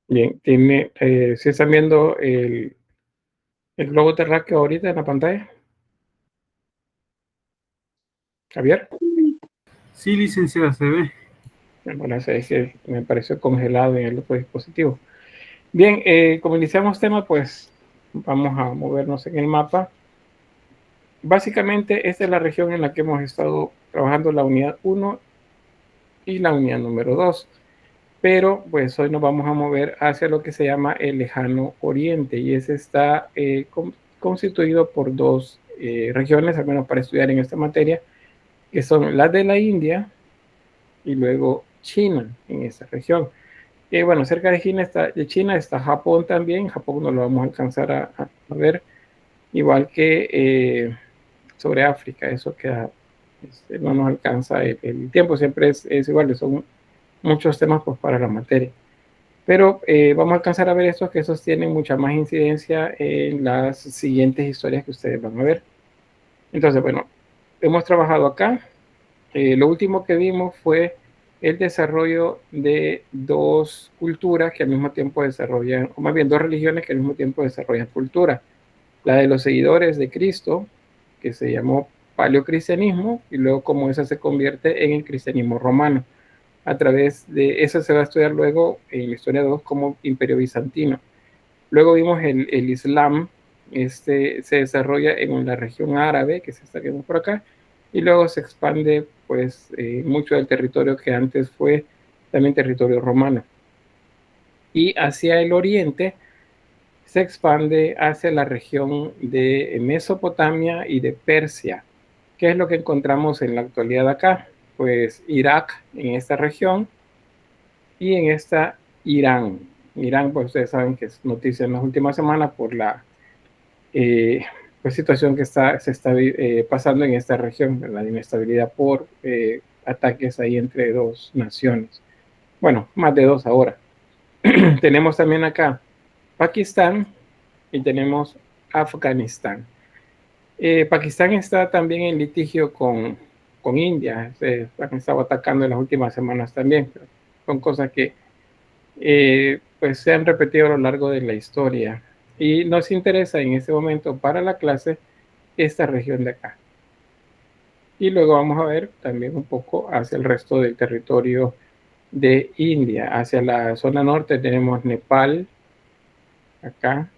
Bien, si están viendo el globo terráqueo ahorita en la pantalla, Javier. Sí, licenciada, se ve. Bueno, es que me pareció congelado en el otro dispositivo. Bien, como iniciamos tema, pues vamos a movernos en el mapa. Básicamente, esta es la región en la que hemos estado trabajando la unidad 1 y la unidad número 2. Pero pues hoy nos vamos a mover hacia lo que se llama el lejano oriente y ese está constituido por dos regiones, al menos para estudiar en esta materia, que son las de la India y luego China en esa región. Bueno, cerca de China está Japón también. Japón no lo vamos a alcanzar a ver, igual que sobre África. Eso queda, no nos alcanza el tiempo, siempre es igual, son muchos temas pues, para la materia. Pero vamos a alcanzar a ver estos, que esos tienen mucha más incidencia en las siguientes historias que ustedes van a ver. Entonces, bueno, hemos trabajado acá. Lo último que vimos fue el desarrollo de dos culturas que al mismo tiempo desarrollan, o más bien dos religiones que al mismo tiempo desarrollan cultura. La de los seguidores de Cristo, que se llamó paleocristianismo, y luego cómo esa se convierte en el cristianismo romano. A través de eso se va a estudiar luego en la historia 2 como imperio bizantino. Luego vimos el Islam, se desarrolla en la región árabe, que se está viendo por acá, y luego se expande pues mucho del territorio que antes fue también territorio romano. Y hacia el oriente se expande hacia la región de Mesopotamia y de Persia. ¿Qué es lo que encontramos en la actualidad acá? Pues Irak en esta región y en esta Irán. Irán, pues ustedes saben que es noticia en las últimas semanas por la pues, situación que se está pasando en esta región, la inestabilidad por ataques ahí entre dos naciones. Bueno, más de dos ahora. Tenemos también acá Pakistán y tenemos Afganistán. Pakistán está también en litigio con India. Se han estado atacando en las últimas semanas también. Son cosas que pues se han repetido a lo largo de la historia. Y nos interesa en este momento para la clase esta región de acá. Y luego vamos a ver también un poco hacia el resto del territorio de India. Hacia la zona norte tenemos Nepal, acá.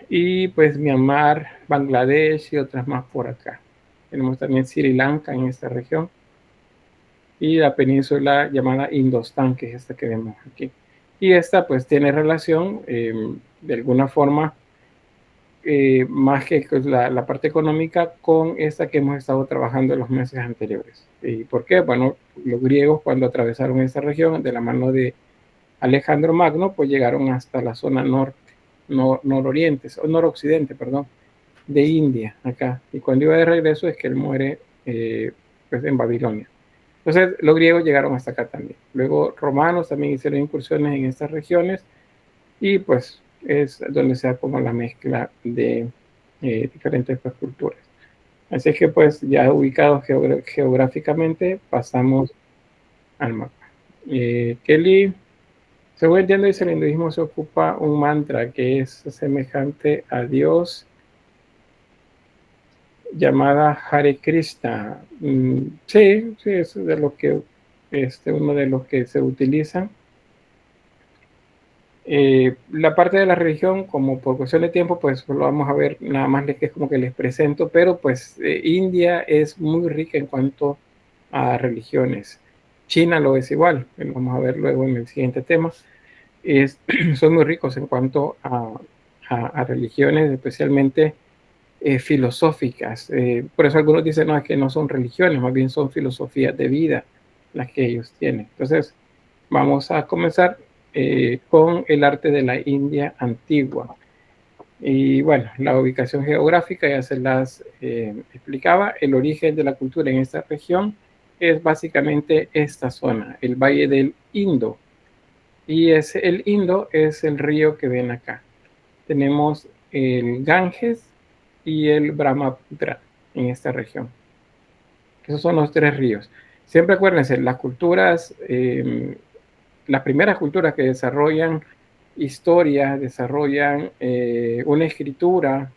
Y pues Myanmar, Bangladesh y otras más por acá. Tenemos también Sri Lanka en esta región. Y la península llamada Indostán, que es esta que vemos aquí. Y esta pues tiene relación de alguna forma más que la parte económica con esta que hemos estado trabajando en los meses anteriores. ¿Y por qué? Bueno, los griegos cuando atravesaron esta región de la mano de Alejandro Magno, pues llegaron hasta la zona norte, nororiente, o noroccidente, perdón, de India, acá. Y cuando iba de regreso es que él muere pues en Babilonia. Entonces los griegos llegaron hasta acá también. Luego romanos también hicieron incursiones en estas regiones y pues es donde se da como la mezcla de diferentes pues, culturas. Así es que pues ya ubicados geográficamente pasamos al mapa. Kelly, según entiendo, dice el hinduismo se ocupa un mantra que es semejante a Dios llamada Hare Krishna. Sí, sí, es de lo que uno de los que se utiliza. La parte de la religión, como por cuestión de tiempo, pues lo vamos a ver, nada más que es como que les presento, pero pues India es muy rica en cuanto a religiones. China lo es igual, lo vamos a ver luego en el siguiente tema. Son muy ricos en cuanto a religiones, especialmente filosóficas. Por eso algunos dicen, no, es que no son religiones, más bien son filosofías de vida las que ellos tienen. Entonces, vamos a comenzar con el arte de la India antigua. Y bueno, la ubicación geográfica ya se las explicaba. El origen de la cultura en esta región es básicamente esta zona, el Valle del Indo. Y el Indo es el río que ven acá. Tenemos el Ganges y el Brahmaputra en esta región. Esos son los tres ríos. Siempre acuérdense, las culturas las primeras culturas que desarrollan historia, desarrollan una escritura,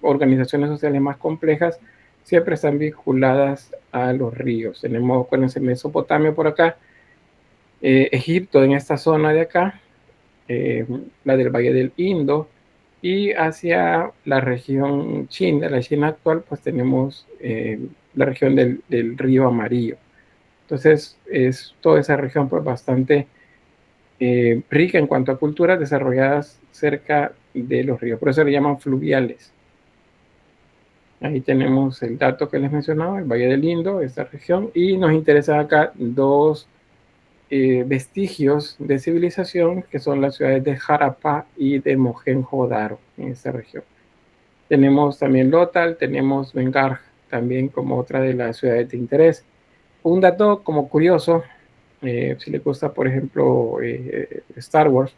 organizaciones sociales más complejas, siempre están vinculadas a los ríos. Tenemos, acuérdense, Mesopotamia por acá, Egipto en esta zona de acá, la del Valle del Indo, y hacia la región China, la China actual, pues tenemos la región del río Amarillo. Entonces, es toda esa región pues bastante rica en cuanto a culturas desarrolladas cerca de los ríos. Por eso le llaman fluviales. Ahí tenemos el dato que les mencionaba, el Valle del Indo, esta región, y nos interesan acá dos vestigios de civilización que son las ciudades de Harappa y de Mohenjo-Daro en esta región. Tenemos también Lothal, tenemos Vengarj también como otra de las ciudades de interés. Un dato como curioso, si le gusta por ejemplo Star Wars,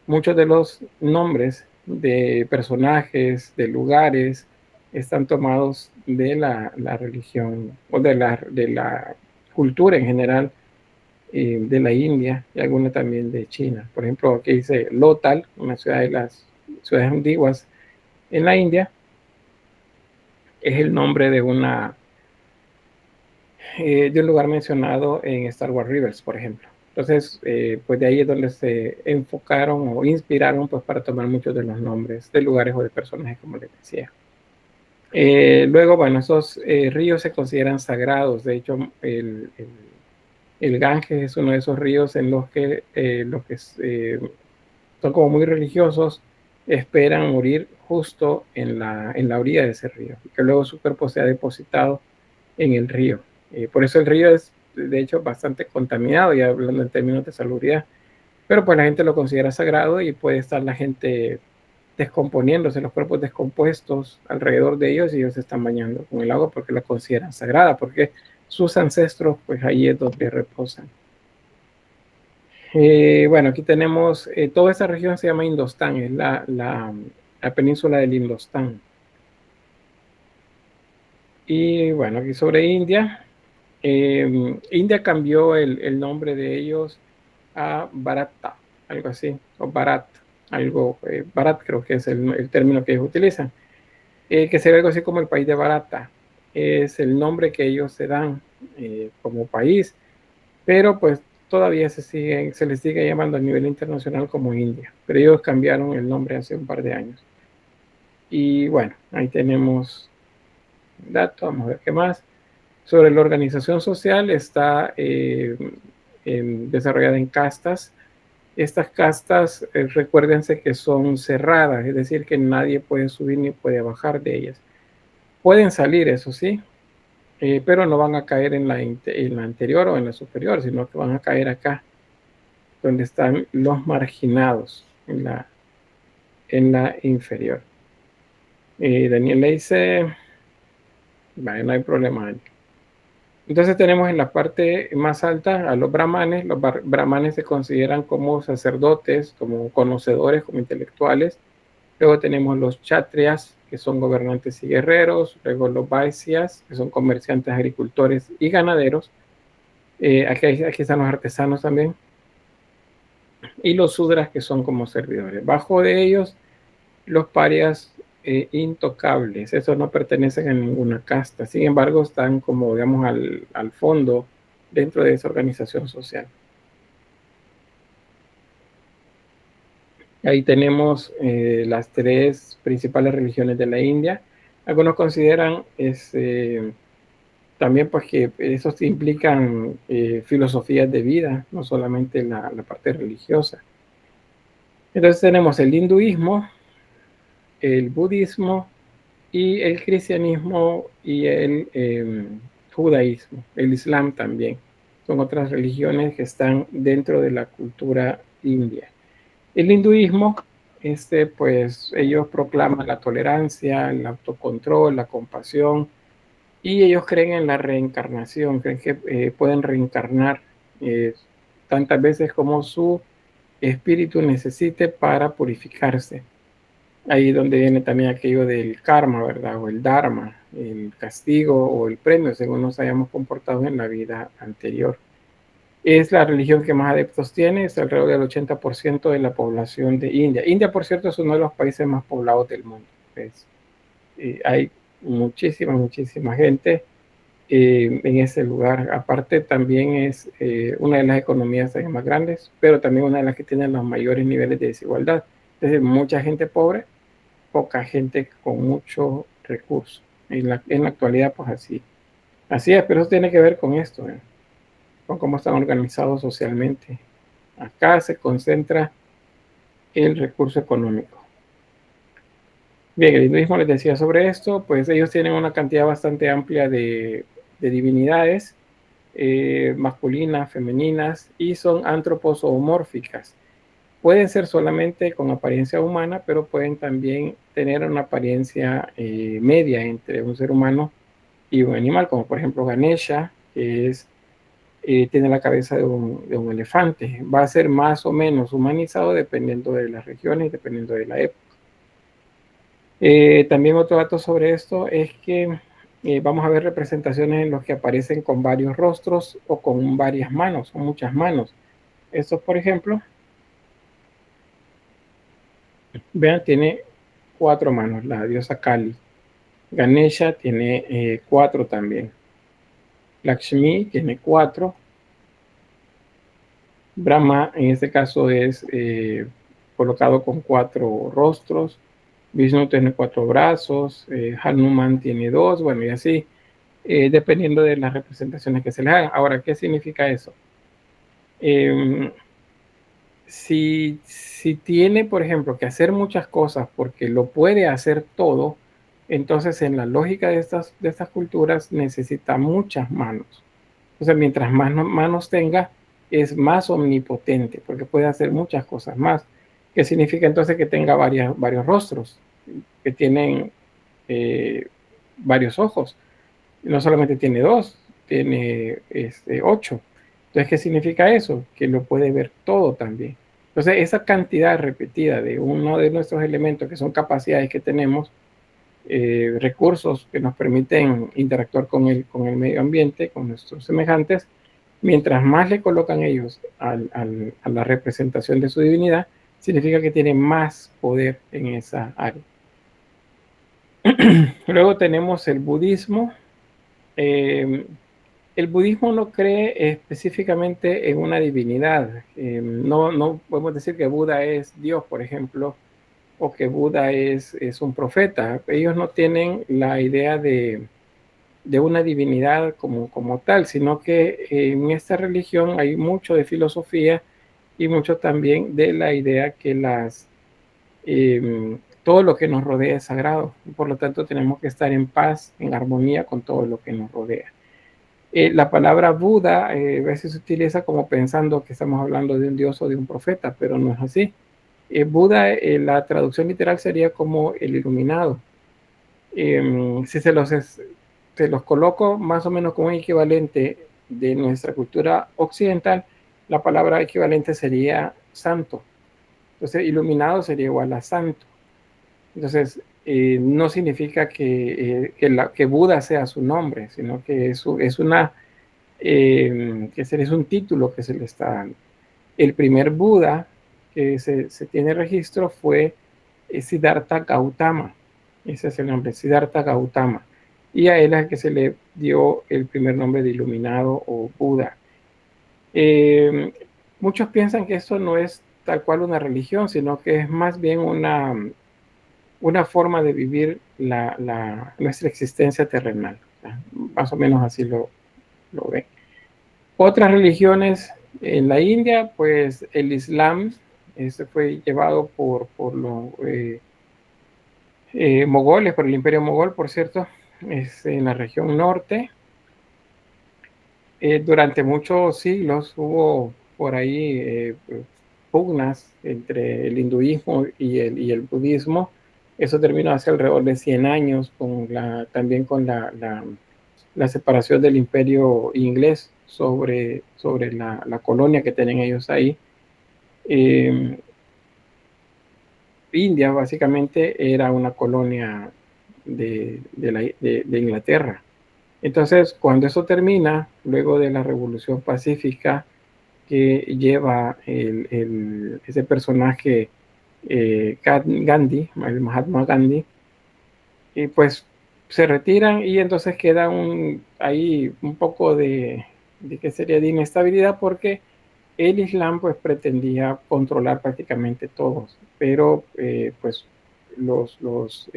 muchos de los nombres de personajes, de lugares, están tomados de la religión o de la cultura en general de la India y alguna también de China. Por ejemplo, aquí dice Lothal, una ciudad de las ciudades antiguas en la India, es el nombre de de un lugar mencionado en Star Wars Rebels, por ejemplo. Entonces, pues de ahí es donde se enfocaron o inspiraron pues para tomar muchos de los nombres de lugares o de personajes, como les decía. Luego, bueno, esos ríos se consideran sagrados. De hecho, el Ganges es uno de esos ríos en los que son como muy religiosos, esperan morir justo en la orilla de ese río, y que luego su cuerpo sea depositado en el río. Por eso el río es, de hecho, bastante contaminado, ya hablando en términos de salubridad, pero pues la gente lo considera sagrado y puede estar la gente descomponiéndose, los cuerpos descompuestos alrededor de ellos, y ellos se están bañando con el agua porque la consideran sagrada, porque sus ancestros, pues ahí es donde reposan. Bueno, aquí tenemos, toda esta región se llama Indostán, es la península del Indostán. Y bueno, aquí sobre India, India cambió el nombre de ellos a Bharata, algo así, o Bharat, algo, Bharat creo que es el término que ellos utilizan, que se ve algo así como el país de Bharata, es el nombre que ellos se dan como país, pero pues todavía se les sigue llamando a nivel internacional como India, pero ellos cambiaron el nombre hace un par de años. Y bueno, ahí tenemos datos, vamos a ver qué más. Sobre la organización social, está desarrollada en castas. Estas castas, recuérdense que son cerradas, es decir, que nadie puede subir ni puede bajar de ellas. Pueden salir, eso sí, pero no van a caer en la anterior o en la superior, sino que van a caer acá, donde están los marginados, en la inferior. Daniel le dice, vale, no hay problema. Entonces tenemos en la parte más alta a los brahmanes. Los brahmanes se consideran como sacerdotes, como conocedores, como intelectuales. Luego tenemos los kshatriyas, que son gobernantes y guerreros. Luego los vaisyas, que son comerciantes, agricultores y ganaderos. Aquí están los artesanos también. Y los sudras, que son como servidores. Bajo de ellos, los parias intocables. Esos no pertenecen a ninguna casta. Sin embargo, están como, digamos, al fondo dentro de esa organización social. Ahí tenemos las tres principales religiones de la India. Algunos consideran también pues que esos implican filosofías de vida, no solamente la parte religiosa. Entonces tenemos el hinduismo, el budismo y el cristianismo y el judaísmo, el islam también. Son otras religiones que están dentro de la cultura india. El hinduismo, pues ellos proclaman la tolerancia, el autocontrol, la compasión, y ellos creen en la reencarnación, creen que pueden reencarnar tantas veces como su espíritu necesite para purificarse. Ahí donde viene también aquello del karma, ¿verdad? O el dharma, el castigo o el premio, según nos hayamos comportado en la vida anterior. Es la religión que más adeptos tiene, es alrededor del 80% de la población de India. India, por cierto, es uno de los países más poblados del mundo. Hay muchísima gente en ese lugar. Aparte, también es una de las economías más grandes, pero también una de las que tiene los mayores niveles de desigualdad. Es decir, mucha gente pobre, poca gente con mucho recurso. En la actualidad, pues así es, pero eso tiene que ver con esto, con cómo están organizados socialmente. Acá se concentra el recurso económico. Bien, el hinduismo les decía sobre esto, pues ellos tienen una cantidad bastante amplia de divinidades, masculinas, femeninas, y son antroposomórficas. Pueden ser solamente con apariencia humana, pero pueden también tener una apariencia media entre un ser humano y un animal, como por ejemplo Ganesha, que tiene la cabeza de un elefante. Va a ser más o menos humanizado dependiendo de las regiones y dependiendo de la época. También otro dato sobre esto es que vamos a ver representaciones en los que aparecen con varios rostros o con varias manos, o muchas manos. Estos, por ejemplo, vean, tiene 4 manos, la diosa Kali. Ganesha tiene 4 también. Lakshmi tiene 4. Brahma, en este caso, es colocado con 4 rostros. Vishnu tiene 4 brazos. Hanuman tiene 2. Bueno, y así, dependiendo de las representaciones que se les hagan. Ahora, ¿qué significa eso? Si tiene, por ejemplo, que hacer muchas cosas porque lo puede hacer todo, entonces en la lógica de estas culturas necesita muchas manos. O sea, mientras más manos tenga, es más omnipotente porque puede hacer muchas cosas más. ¿Qué significa entonces que tenga varios rostros, que tienen varios ojos? No solamente tiene 2, tiene 8. Entonces, ¿qué significa eso? Que lo puede ver todo también. Entonces, esa cantidad repetida de uno de nuestros elementos, que son capacidades que tenemos, recursos que nos permiten interactuar con el medio ambiente, con nuestros semejantes, mientras más le colocan ellos a la representación de su divinidad, significa que tiene más poder en esa área. Luego tenemos el budismo. El budismo no cree específicamente en una divinidad. No podemos decir que Buda es Dios, por ejemplo, o que Buda es un profeta. Ellos no tienen la idea de una divinidad como tal, sino que en esta religión hay mucho de filosofía y mucho también de la idea que todo lo que nos rodea es sagrado. Por lo tanto, tenemos que estar en paz, en armonía con todo lo que nos rodea. La palabra Buda a veces se utiliza como pensando que estamos hablando de un dios o de un profeta, pero no es así. Buda, la traducción literal sería como el iluminado. Si se los coloco más o menos como un equivalente de nuestra cultura occidental, la palabra equivalente sería santo. Entonces, iluminado sería igual a santo. Entonces, no significa que Buda sea su nombre, sino que es un título que se le está dando. El primer Buda que se tiene registro fue Siddhartha Gautama. Ese es el nombre, Siddhartha Gautama. Y a él es el que se le dio el primer nombre de iluminado o Buda. Muchos piensan que esto no es tal cual una religión, sino que es más bien una forma de vivir nuestra existencia terrenal. Más o menos así lo ven. Otras religiones en la India, pues el Islam, fue llevado por los mogoles, por el imperio mogol, por cierto, en la región norte. Durante muchos siglos hubo por ahí pugnas entre el hinduismo y el budismo. Eso terminó hace alrededor de 100 años, también con la separación del imperio inglés sobre la colonia que tienen ellos ahí. India básicamente era una colonia de Inglaterra. Entonces, cuando eso termina, luego de la Revolución Pacífica que lleva ese personaje Gandhi, el Mahatma Gandhi, y pues se retiran y entonces queda ahí un poco de que sería de inestabilidad porque el Islam pues pretendía controlar prácticamente todos, pero pues los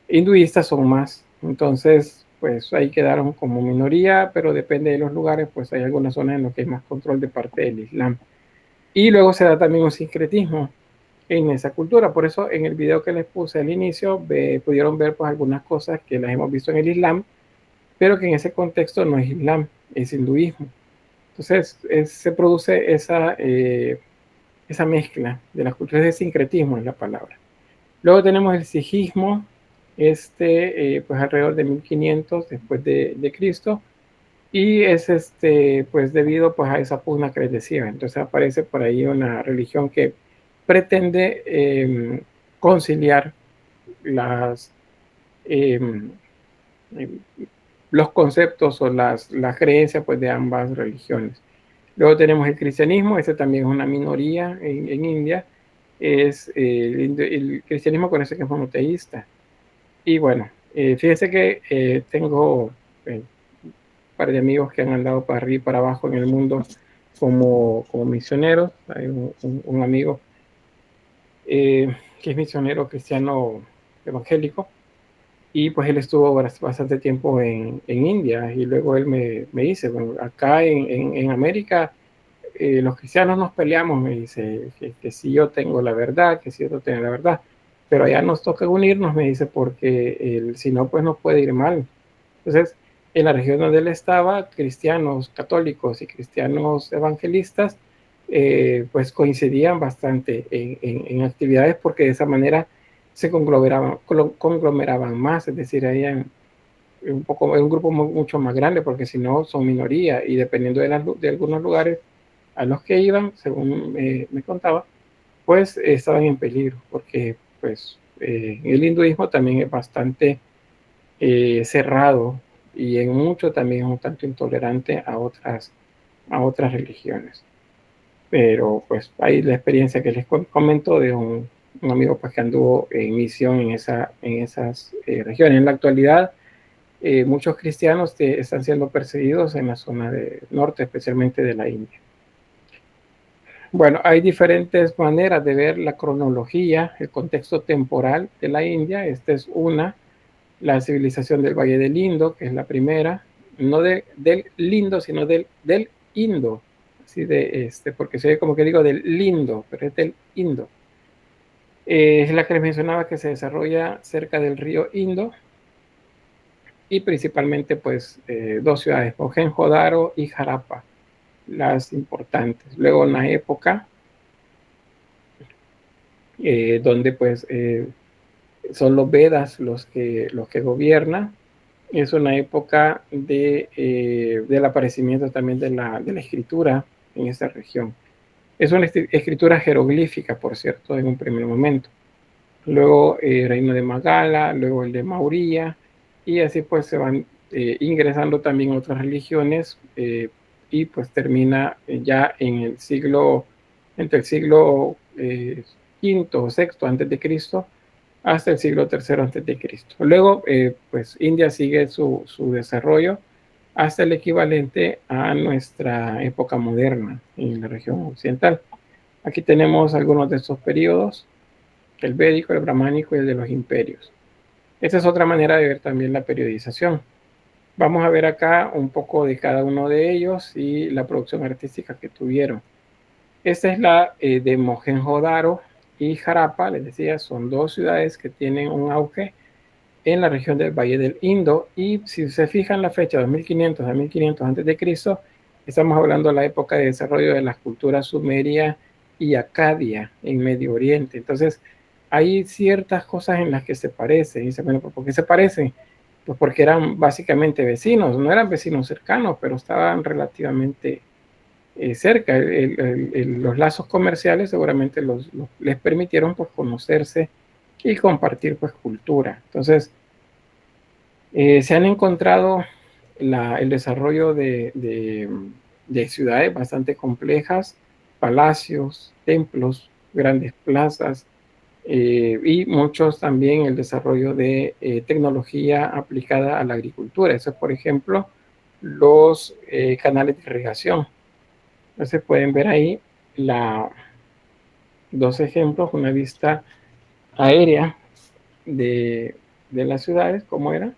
hinduistas son más, entonces pues ahí quedaron como minoría, pero depende de los lugares, pues hay algunas zonas en las que hay más control de parte del Islam. Y luego se da también un sincretismo en esa cultura. Por eso en el video que les puse al inicio pudieron ver pues algunas cosas que las hemos visto en el Islam, pero que en ese contexto no es Islam, es hinduismo. Entonces se produce esa mezcla de las culturas, de sincretismo es la palabra. Luego tenemos el sijismo, pues alrededor de 1500 después de Cristo, y es pues debido pues a esa pugna que les decía. Entonces aparece por ahí una religión que pretende conciliar las, eh, los conceptos o las creencias pues, de ambas religiones. Luego tenemos el cristianismo, ese también es una minoría en India, es el cristianismo con ese que es monoteísta. Y bueno, fíjense que tengo un par de amigos que han andado para arriba y para abajo en el mundo como misioneros. Hay un amigo que es misionero cristiano evangélico, y pues él estuvo bastante tiempo en India, y luego él me dice, bueno, acá en América los cristianos nos peleamos, me dice, que si yo tengo la verdad, que si otro tiene la verdad, pero allá nos toca unirnos, me dice, porque si no, pues nos puede ir mal. Entonces, en la región donde él estaba, cristianos católicos y cristianos evangelistas, pues coincidían bastante en actividades, porque de esa manera se conglomeraban más, es decir, había un grupo mucho más grande, porque si no son minoría, y dependiendo de algunos lugares a los que iban, según me contaba, pues estaban en peligro, porque pues el hinduismo también es bastante cerrado, y en mucho también es un tanto intolerante a otras religiones. Pero pues ahí la experiencia que les comento de un amigo pues, que anduvo en misión en esas regiones. En la actualidad, muchos cristianos están siendo perseguidos en la zona del norte, especialmente de la India. Bueno, hay diferentes maneras de ver la cronología, el contexto temporal de la India. Esta es una, la civilización del Valle del Indo, que es la primera, no del Lindo, sino del Indo, así porque se ve como que digo del Lindo, pero es del Indo. Es la que les mencionaba, que se desarrolla cerca del río Indo, y principalmente pues dos ciudades, Mohenjo-Daro y Harappa, las importantes. Luego una época donde pues son los Vedas los que gobiernan. Es una época del aparecimiento también de la escritura en esta región. Es una escritura jeroglífica, por cierto, en un primer momento. Luego el reino de Magala, luego el de Maurya, y así pues se van ingresando también otras religiones, y pues termina ya entre el siglo quinto o sexto antes de Cristo hasta el siglo tercero antes de Cristo. Luego, pues India sigue su desarrollo hasta el equivalente a nuestra época moderna en la región occidental. Aquí tenemos algunos de estos periodos: el védico, el brahmánico y el de los imperios. Esta es otra manera de ver también la periodización. Vamos a ver acá un poco de cada uno de ellos y la producción artística que tuvieron. Esta es la de Mohenjo-Daro y Harappa. Les decía, son dos ciudades que tienen un auge en la región del Valle del Indo, y si se fijan la fecha 2500 a 1500 antes de Cristo, estamos hablando de la época de desarrollo de las culturas sumeria y acadia en Medio Oriente. Entonces hay ciertas cosas en las que se parecen, y dice, bueno, ¿por qué se parecen? Pues porque eran básicamente vecinos, no eran vecinos cercanos, pero estaban relativamente cerca. Los lazos comerciales seguramente les permitieron pues conocerse y compartir pues cultura. Entonces se han encontrado el desarrollo de de ciudades bastante complejas, palacios, templos, grandes plazas, y muchos también el desarrollo de tecnología aplicada a la agricultura. Eso es, por ejemplo, los canales de irrigación. Entonces pueden ver ahí dos ejemplos, una vista aérea de las ciudades, como era,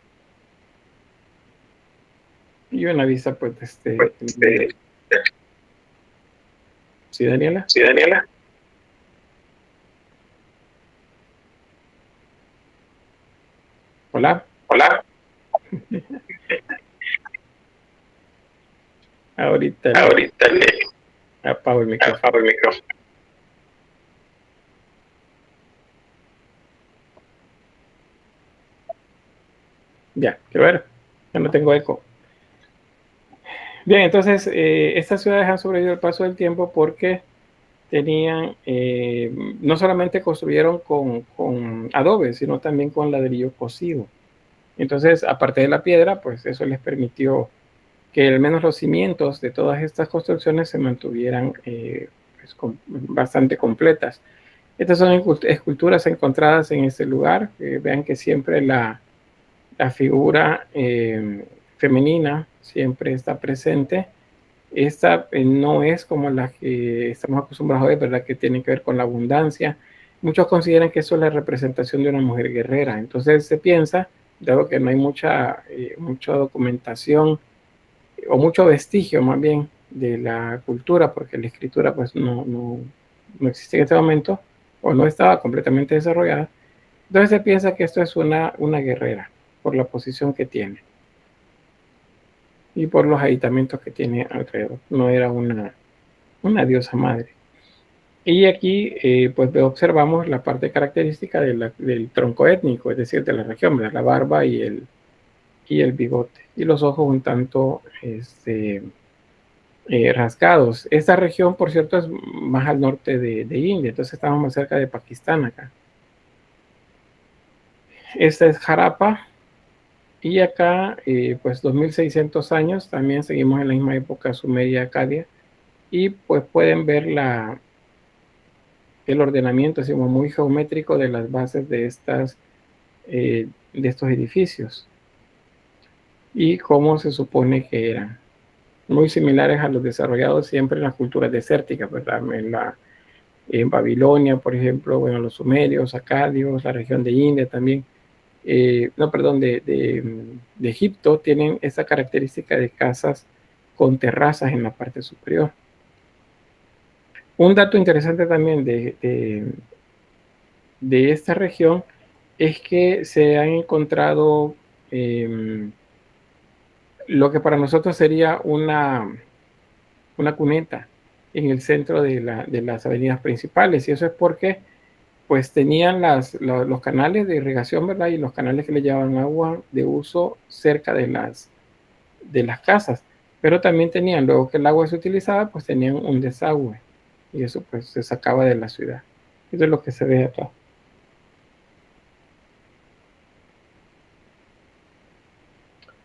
y una vista, pues, ¿sí, Daniela? Sí, Daniela. Hola. Hola. Ahorita le Ahorita le apago el micrófono. apago el micrófono. Ya, quiero ver. Ya no tengo eco. Bien, entonces estas ciudades han sobrevivido al paso del tiempo porque tenían, no solamente construyeron con adobe, sino también con ladrillo cocido. Entonces, aparte de la piedra, pues eso les permitió que al menos los cimientos de todas estas construcciones se mantuvieran pues, bastante completas. Estas son esculturas encontradas en este lugar. Vean que siempre la figura femenina siempre está presente. Esta no es como la que estamos acostumbrados a ver, ¿verdad? Que tiene que ver con la abundancia. Muchos consideran que eso es la representación de una mujer guerrera. Entonces se piensa, dado que no hay mucha documentación o mucho vestigio más bien de la cultura, porque la escritura pues no existe en este momento o no estaba completamente desarrollada. Entonces se piensa que esto es una guerrera por la posición que tiene y por los aditamentos que tiene alrededor. No era una diosa madre. Y aquí pues observamos la parte característica del tronco étnico, es decir, de la región, ¿verdad? La barba y el bigote. Y los ojos un tanto rasgados. Esta región, por cierto, es más al norte de India, entonces estamos más cerca de Pakistán acá. Esta es Harappa. Y acá, pues 2600 años, también seguimos en la misma época sumeria-acadia, y pues pueden ver el ordenamiento, así como muy geométrico de las bases de estos edificios y cómo se supone que eran. Muy similares a los desarrollados siempre en las culturas desérticas, ¿verdad? En Babilonia, por ejemplo, bueno, los sumerios, acadios, la región de India también. No, perdón, de Egipto tienen esa característica de casas con terrazas en la parte superior. Un dato interesante también de esta región es que se han encontrado lo que para nosotros sería una cuneta en el centro de las avenidas principales, y eso es porque pues tenían los canales de irrigación, ¿verdad? Y los canales que le llevaban agua de uso cerca de las casas, pero también tenían, luego que el agua se utilizaba, pues tenían un desagüe, y eso pues se sacaba de la ciudad. Eso es lo que se ve acá.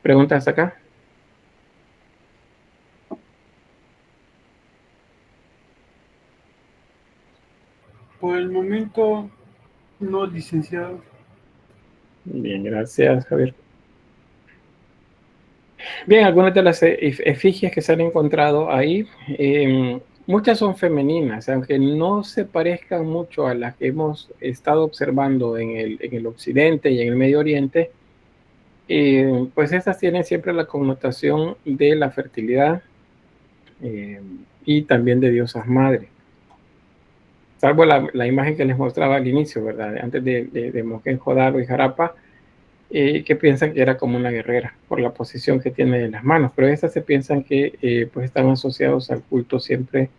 ¿Preguntas acá? Por el momento, no, licenciado. Bien, gracias, Javier. Bien, algunas de las efigies que se han encontrado ahí, muchas son femeninas, aunque no se parezcan mucho a las que hemos estado observando en el occidente y en el Medio Oriente. Pues estas tienen siempre la connotación de la fertilidad y también de diosas madre. Salvo la imagen que les mostraba al inicio, ¿verdad? Antes de Mohenjo-Daro y Harappa, que piensan que era como una guerrera por la posición que tiene en las manos, pero estas se piensan que pues están asociados al culto siempre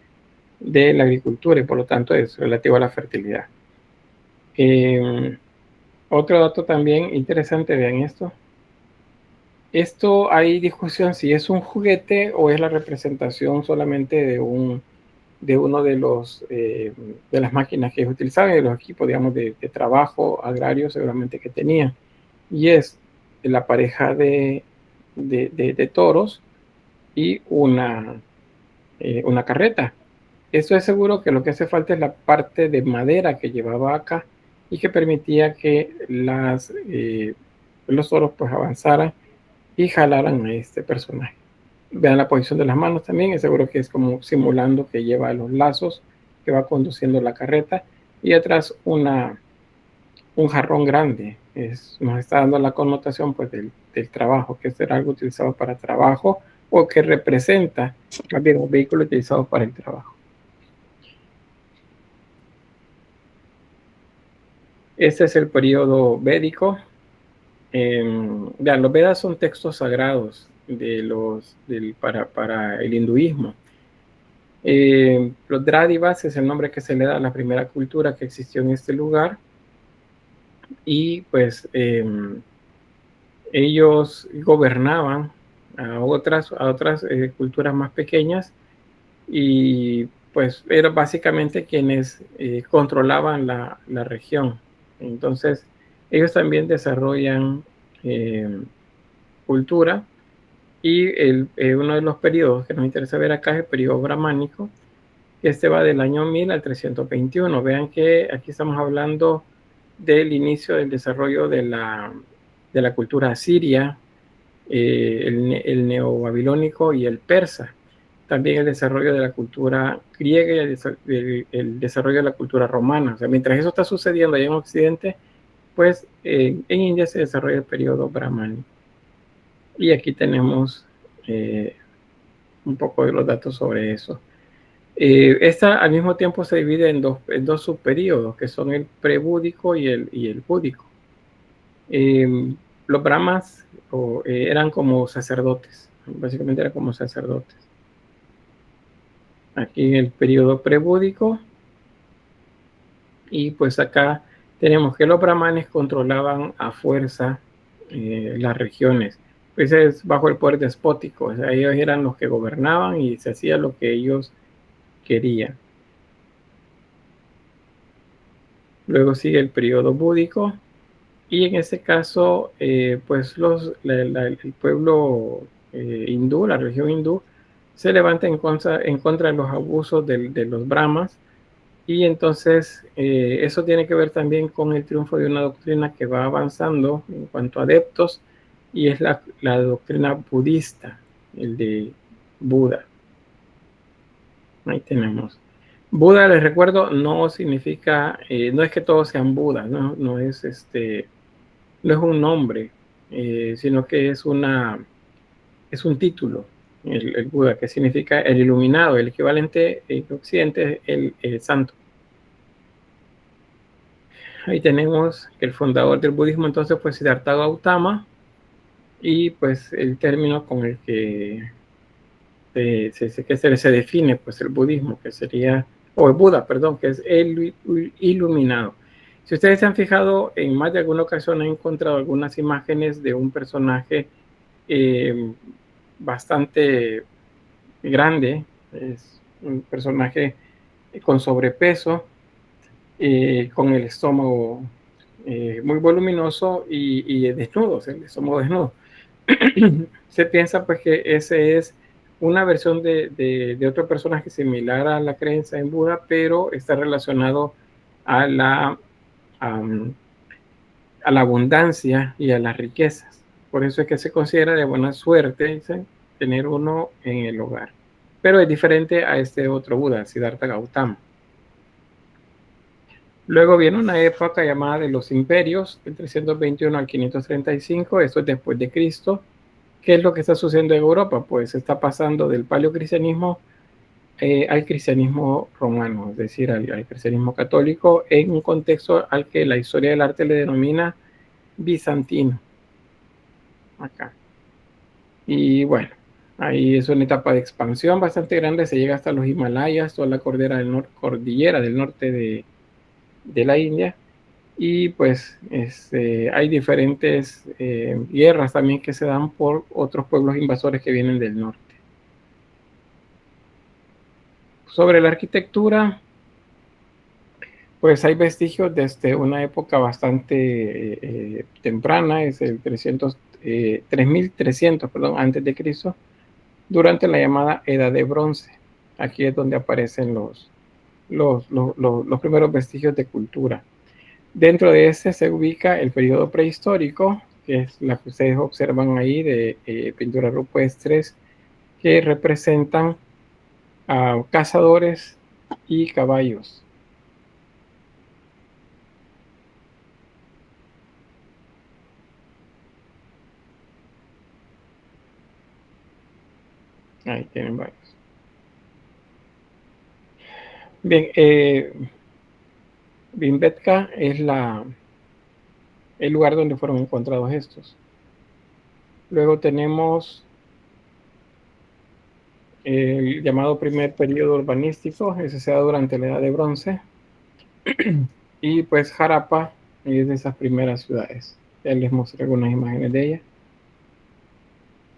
de la agricultura y por lo tanto es relativo a la fertilidad. Otro dato también interesante, vean esto. Esto hay discusión si es un juguete o es la representación solamente de uno de las máquinas que ellos utilizaban y de los equipos, digamos, de trabajo agrario seguramente que tenían. Y es la pareja de toros y una carreta. Esto es seguro que lo que hace falta es la parte de madera que llevaba acá y que permitía que los toros pues avanzaran y jalaran a este personaje. Vean la posición de las manos también, es seguro que es como simulando que lleva los lazos, que va conduciendo la carreta, y atrás un jarrón grande. Nos está dando la connotación pues del trabajo, que será algo utilizado para trabajo o que representa más bien un vehículo utilizado para el trabajo. Este es el periodo védico. Los Vedas son textos sagrados para el hinduismo. Los Dradivas es el nombre que se le da a la primera cultura que existió en este lugar. Y pues ellos gobernaban a otras culturas más pequeñas y pues eran básicamente quienes controlaban la región. Entonces, ellos también desarrollan cultura y uno de los periodos que nos interesa ver acá es el periodo brahmánico. Este va del año 1000 al 321. Vean que aquí estamos hablando del inicio del desarrollo de la cultura asiria, el neobabilónico y el persa. También el desarrollo de la cultura griega y el desarrollo de la cultura romana. O sea, mientras eso está sucediendo allá en Occidente, pues en India se desarrolla el periodo brahmánico. Y aquí tenemos un poco de los datos sobre eso. Esta al mismo tiempo se divide en dos subperíodos, que son el prebúdico y el búdico. Los brahmas eran como sacerdotes, básicamente eran como sacerdotes. Aquí en el periodo prebúdico, y pues acá tenemos que los brahmanes controlaban a fuerza las regiones, pues es bajo el poder despótico, o sea, ellos eran los que gobernaban y se hacía lo que ellos querían. Luego sigue el periodo búdico, y en este caso, pues el pueblo hindú, la región hindú, se levanta en contra de los abusos de los brahmas, y entonces eso tiene que ver también con el triunfo de una doctrina que va avanzando en cuanto a adeptos, y es la doctrina budista, el de Buda. Ahí tenemos. Buda, les recuerdo, no significa, no es que todos sean Budas, no es un nombre, sino que es un título, el Buda, que significa el iluminado, el equivalente en Occidente es el santo. Ahí tenemos que el fundador del budismo entonces fue Siddhartha Gautama, y pues el término con el que se define pues el budismo, que sería, o el Buda, perdón, que es el iluminado. Si ustedes se han fijado, en más de alguna ocasión han encontrado algunas imágenes de un personaje bastante grande, es un personaje con sobrepeso, con el estómago muy voluminoso y desnudo, el estómago desnudo. Se piensa pues que ese es una versión de otro personaje similar a la creencia en Buda, pero está relacionado a la abundancia y a las riquezas. Por eso es que se considera de buena suerte, dicen, tener uno en el hogar. Pero es diferente a este otro Buda, Siddhartha Gautama. Luego viene una época llamada de los imperios, del 321 al 535, esto es después de Cristo. ¿Qué es lo que está sucediendo en Europa? Pues está pasando del paleocristianismo al cristianismo romano, es decir, al cristianismo católico, en un contexto al que la historia del arte le denomina bizantino. Acá. Y bueno, ahí es una etapa de expansión bastante grande, se llega hasta los Himalayas, toda la cordillera del norte de la India, y pues hay diferentes guerras también que se dan por otros pueblos invasores que vienen del norte. Sobre la arquitectura, pues hay vestigios desde una época bastante temprana, es el 3300, antes de Cristo, durante la llamada Edad de Bronce. Aquí es donde aparecen los primeros vestigios de cultura. Dentro de este se ubica el periodo prehistórico, que es la que ustedes observan ahí de pinturas rupestres que representan a cazadores y caballos. Ahí tienen varios. Bien, Bimbetka es el lugar donde fueron encontrados estos. Luego tenemos el llamado primer periodo urbanístico, ese se da durante la Edad de Bronce, y pues Jarapa es de esas primeras ciudades. Ya les mostré algunas imágenes de ella.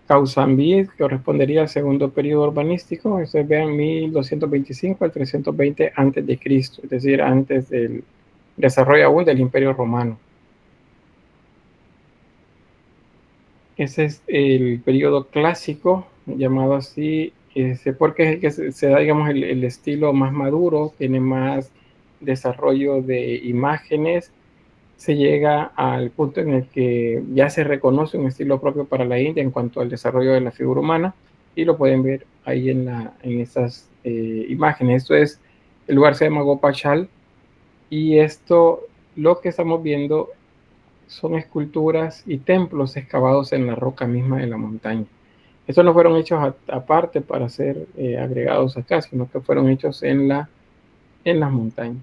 Causambí correspondería al segundo periodo urbanístico, ustedes vean 1225 al 320 antes de Cristo, es decir, antes del desarrollo aún del Imperio Romano. Ese es el periodo clásico, llamado así, porque es el que se da, digamos, el estilo más maduro, tiene más desarrollo de imágenes, se llega al punto en el que ya se reconoce un estilo propio para la India en cuanto al desarrollo de la figura humana, y lo pueden ver ahí en estas imágenes. Esto es, el lugar se llama Gopachal, y esto, lo que estamos viendo son esculturas y templos excavados en la roca misma de la montaña. Estos no fueron hechos aparte para ser agregados acá, sino que fueron hechos en las montañas.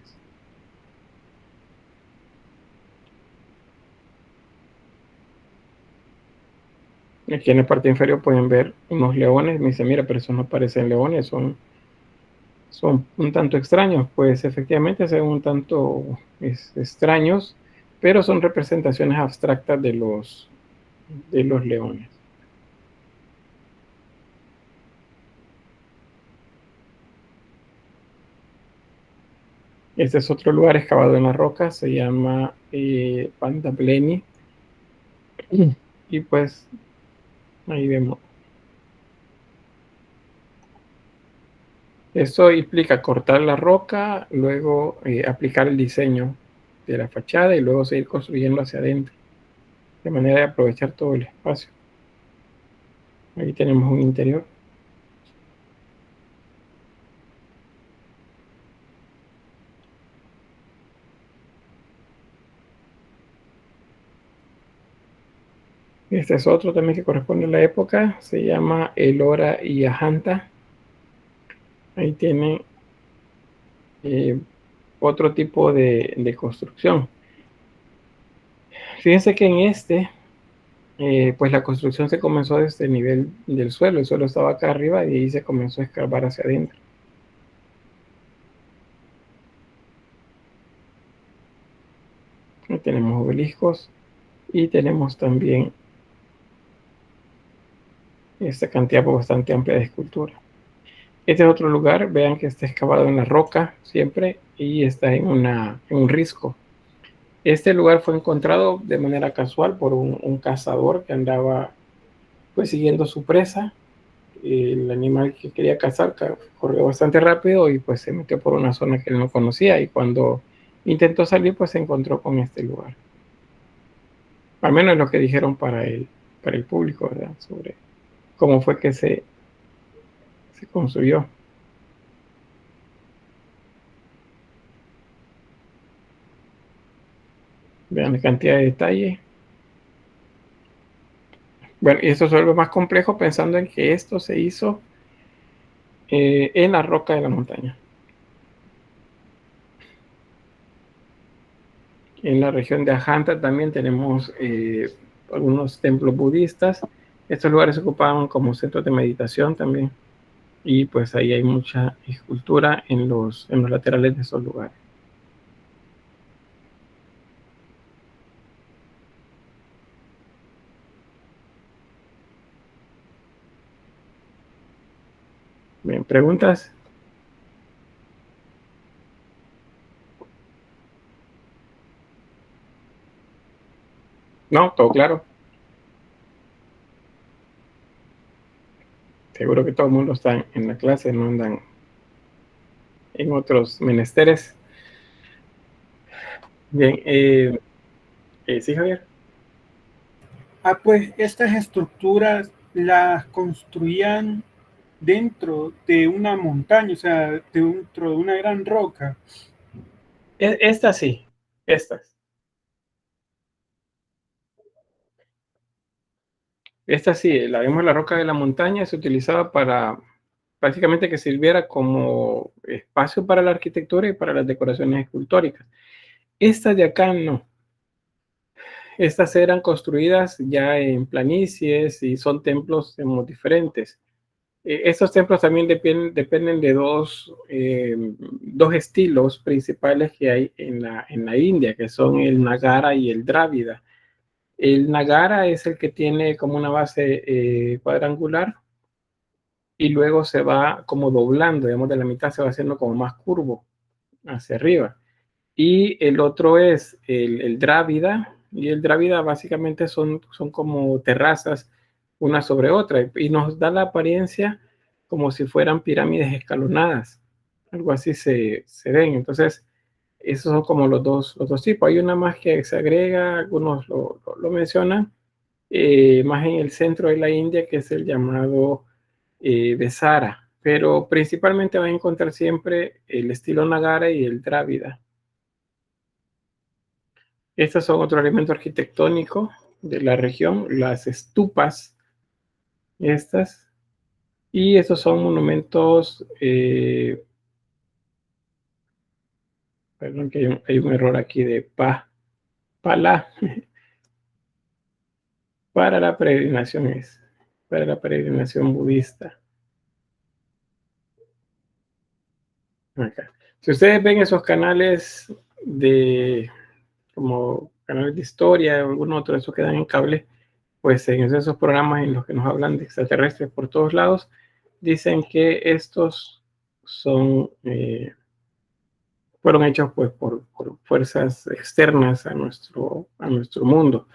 Aquí en la parte inferior pueden ver unos leones. Me dice, mira, pero esos no parecen leones, son un tanto extraños. Pues efectivamente son un tanto extraños, pero son representaciones abstractas de los leones. Este es otro lugar excavado en la roca, se llama Pandableni. Y pues ahí vemos. Esto implica cortar la roca, luego aplicar el diseño de la fachada y luego seguir construyendo hacia adentro, de manera de aprovechar todo el espacio. Ahí tenemos un interior. Este es otro también que corresponde a la época, se llama Elora y Ajanta. Ahí tiene otro tipo de construcción. Fíjense que en este, pues la construcción se comenzó desde el nivel del suelo, el suelo estaba acá arriba y ahí se comenzó a escarbar hacia adentro. Ahí tenemos obeliscos y tenemos también esta cantidad bastante amplia de escultura. Este es otro lugar, vean que está excavado en la roca siempre y está en un risco. Este lugar fue encontrado de manera casual por un cazador que andaba pues siguiendo su presa. El animal que quería cazar corrió bastante rápido y pues se metió por una zona que él no conocía, y cuando intentó salir pues se encontró con este lugar. Al menos es lo que dijeron para el público, ¿verdad? Sobre cómo fue que se construyó. Vean la cantidad de detalle. Bueno, y esto se vuelve más complejo pensando en que esto se hizo en la roca de la montaña. En la región de Ajanta también tenemos algunos templos budistas. Estos lugares se ocupaban como centros de meditación también. Y pues ahí hay mucha escultura en los laterales de esos lugares. Bien, ¿preguntas? No, todo claro. Seguro que todo el mundo está en la clase, no andan en otros menesteres. Bien, sí, Javier. Pues estas estructuras las construían dentro de una montaña, o sea, dentro de una gran roca. Esta sí, estas. Esta sí, la vemos la roca de la montaña, se utilizaba para básicamente que sirviera como espacio para la arquitectura y para las decoraciones escultóricas. Estas de acá no. Estas eran construidas ya en planicies y son templos diferentes. Estos templos también dependen de dos estilos principales que hay en la India, que son el Nagara y el Drávida. El Nagara es el que tiene como una base cuadrangular y luego se va como doblando, digamos, de la mitad se va haciendo como más curvo hacia arriba. Y el otro es el Drávida, y el Drávida básicamente son como terrazas una sobre otra, y nos da la apariencia como si fueran pirámides escalonadas, algo así se ven. Entonces, esos son como los dos tipos. Hay una más que se agrega, algunos lo mencionan, más en el centro de la India, que es el llamado Besara, pero principalmente van a encontrar siempre el estilo Nagara y el Drávida. Estos son otro elemento arquitectónico de la región, las estupas, estas, y estos son monumentos, perdón que hay un error aquí de pala, para la peregrinación para la peregrinación budista. Acá. Si ustedes ven esos canales de, como canales de historia o algún otro de esos que dan en cable, pues en esos programas en los que nos hablan de extraterrestres por todos lados, dicen que estos fueron hechos pues por fuerzas externas a nuestro mundo.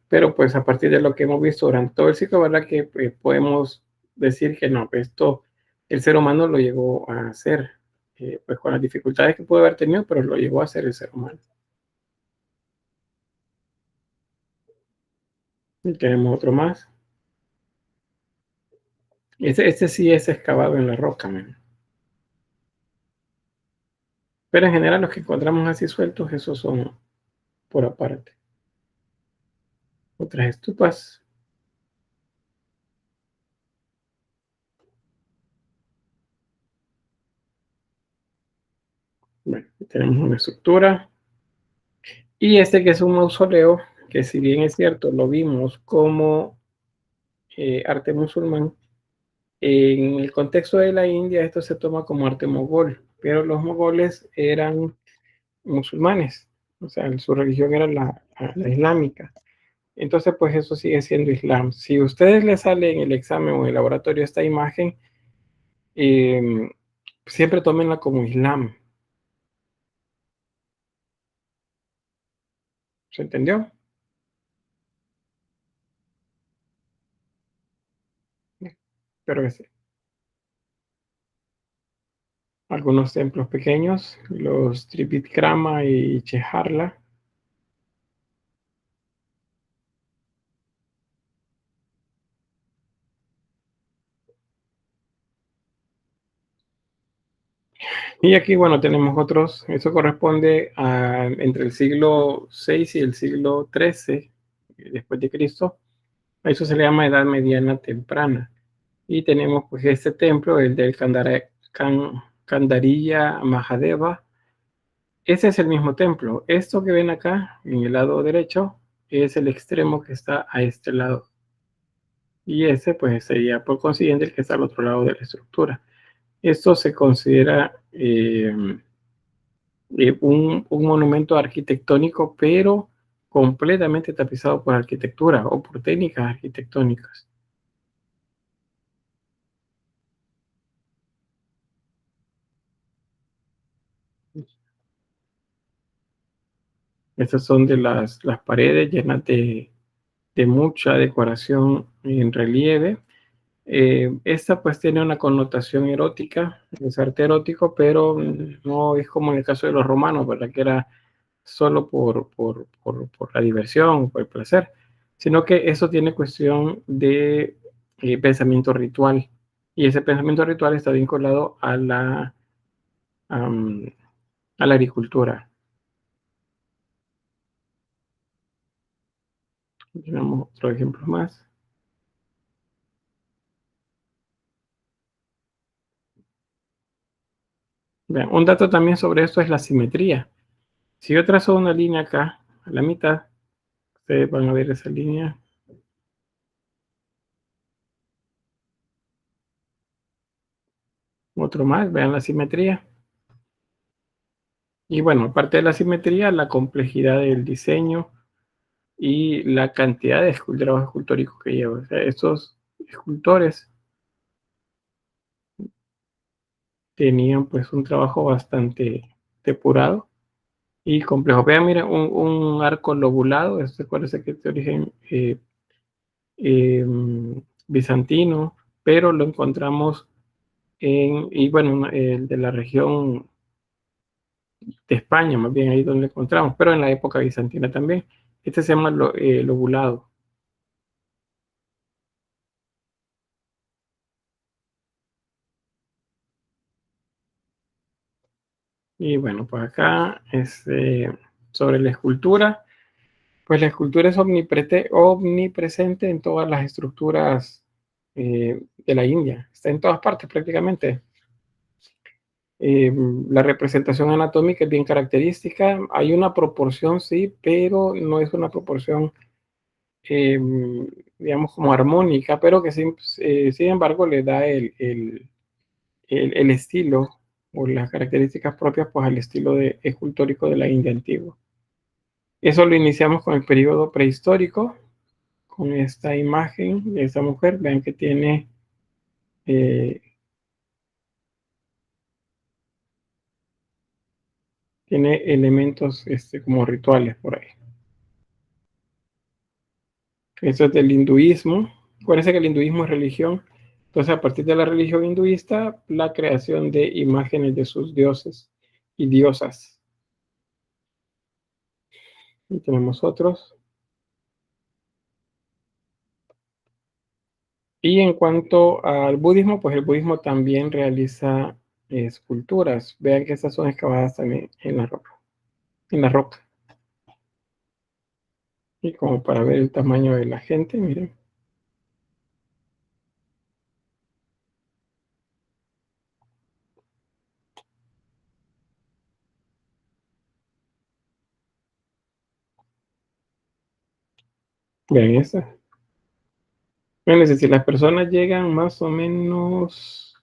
Pero pues a partir de lo que hemos visto durante todo el ciclo, ¿verdad? Que podemos decir que no, esto el ser humano lo llegó a hacer, pues con las dificultades que pudo haber tenido, pero lo llegó a hacer el ser humano. Y tenemos otro más. Este sí es excavado en la roca, man. Pero en general los que encontramos así sueltos, esos son por aparte. Otras estupas. Bueno, tenemos una estructura. Y este que es un mausoleo, que si bien es cierto, lo vimos como arte musulmán, en el contexto de la India esto se toma como arte mogol, pero los mogoles eran musulmanes, o sea, su religión era la islámica. Entonces, pues eso sigue siendo Islam. Si a ustedes les sale en el examen o en el laboratorio esta imagen, eh, siempre tómenla como Islam. ¿Se entendió? Espero que sí. Algunos templos pequeños, los Tripitkrama y Cheharla. Y aquí, bueno, tenemos otros. Eso corresponde a entre el siglo VI y el siglo XIII después de Cristo. A eso se le llama Edad Mediana Temprana. Y tenemos pues este templo, el del Kandariya Mahadeva. Ese es el mismo templo. Esto que ven acá, en el lado derecho, es el extremo que está a este lado. Y ese pues sería por consiguiente el que está al otro lado de la estructura. Esto se considera un monumento arquitectónico, pero completamente tapizado por arquitectura o por técnicas arquitectónicas. Estas son de las paredes llenas de mucha decoración en relieve. Esta pues tiene una connotación erótica, es arte erótico, pero no es como en el caso de los romanos, ¿verdad? Que era solo por la diversión, por el placer, sino que eso tiene cuestión de pensamiento ritual. Y ese pensamiento ritual está vinculado a la agricultura. Tenemos otro ejemplo más. Vean, un dato también sobre esto es la simetría. Si yo trazo una línea acá, a la mitad, ustedes van a ver esa línea. Otro más, vean la simetría. Y bueno, aparte de la simetría, la complejidad del diseño y la cantidad de trabajo escultórico que lleva. O sea, estos escultores tenían pues un trabajo bastante depurado y complejo. Vean, miren, un arco lobulado, este parece que es de origen eh, bizantino, pero lo encontramos y bueno, el de la región de España, más bien ahí donde lo encontramos, pero en la época bizantina también. Este se llama lobulado. Y bueno, pues acá sobre la escultura, pues la escultura es omnipresente en todas las estructuras de la India, está en todas partes prácticamente. Eh, la representación anatómica es bien característica, hay una proporción, sí, pero no es una proporción, eh, digamos, como armónica, pero que sin embargo le da el estilo o las características propias pues al estilo escultórico de la India antigua. Eso lo iniciamos con el periodo prehistórico, con esta imagen de esta mujer. Vean que eh, tiene elementos como rituales por ahí. Eso es del hinduismo. Acuérdense que el hinduismo es religión. Entonces, a partir de la religión hinduista, la creación de imágenes de sus dioses y diosas. Y tenemos otros. Y en cuanto al budismo, pues el budismo también realiza esculturas. Vean que estas son excavadas también en la roca. En la roca. Y como para ver el tamaño de la gente, miren. Vean esta. Bueno, es decir, las personas llegan más o menos,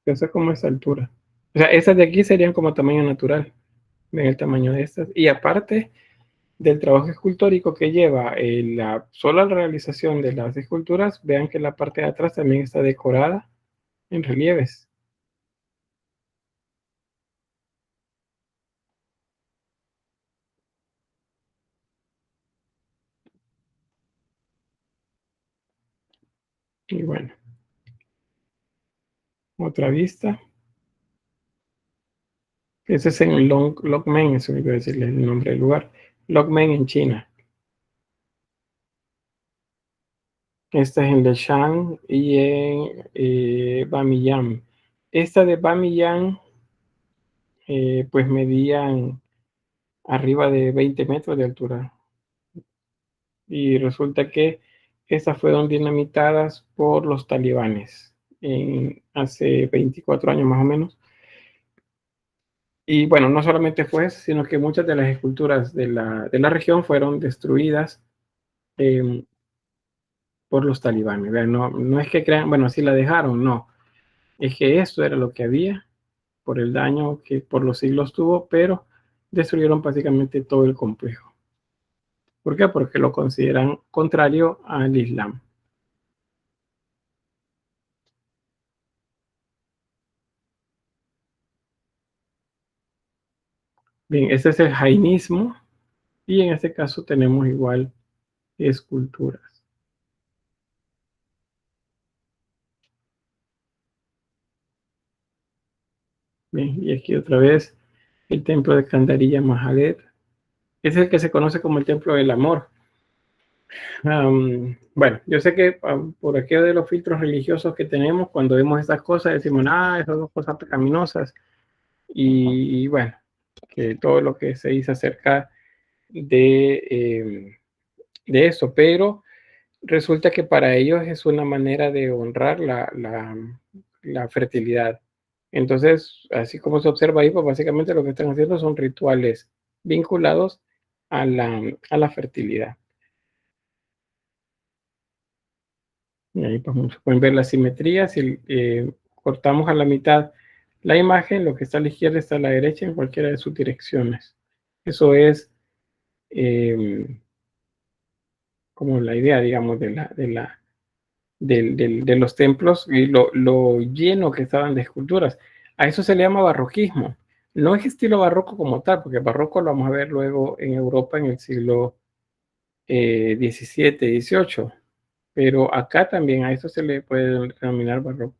no sé cómo esa altura. O sea, estas de aquí serían como tamaño natural. Ven el tamaño de estas. Y aparte del trabajo escultórico que lleva la sola realización de las esculturas, vean que la parte de atrás también está decorada en relieves. Y bueno, otra vista. Ese es en Longmen, eso me iba a decirle el nombre del lugar. Longmen en China. Esta es en Leshan y en Bamiyan. Esta de Bamiyan, pues medían arriba de 20 metros de altura. Y resulta que estas fueron dinamitadas por los talibanes hace 24 años más o menos. Y bueno, no solamente fue eso, sino que muchas de las esculturas de la región fueron destruidas eh, por los talibanes. No, no es que crean, bueno, así la dejaron, no. Es que esto era lo que había por el daño que por los siglos tuvo, pero destruyeron básicamente todo el complejo. ¿Por qué? Porque lo consideran contrario al Islam. Bien, este es el jainismo y en este caso tenemos igual esculturas. Bien, y aquí otra vez el templo de Candarilla Mahalet. Es el que se conoce como el templo del amor. Bueno, yo sé que por aquello de los filtros religiosos que tenemos, cuando vemos estas cosas decimos, esas son cosas pecaminosas. Y bueno, que todo lo que se dice acerca de eso, pero resulta que para ellos es una manera de honrar la fertilidad. Entonces, así como se observa ahí, pues básicamente lo que están haciendo son rituales vinculados a la fertilidad. Y ahí pues, se pueden ver las simetrías. Si cortamos a la mitad la imagen, lo que está a la izquierda está a la derecha en cualquiera de sus direcciones. Eso es como la idea, digamos, de los templos y lo lleno que estaban de esculturas. A eso se le llama barroquismo. No es estilo barroco como tal, porque barroco lo vamos a ver luego en Europa en el siglo XVII, XVIII, pero acá también a eso se le puede denominar barroco.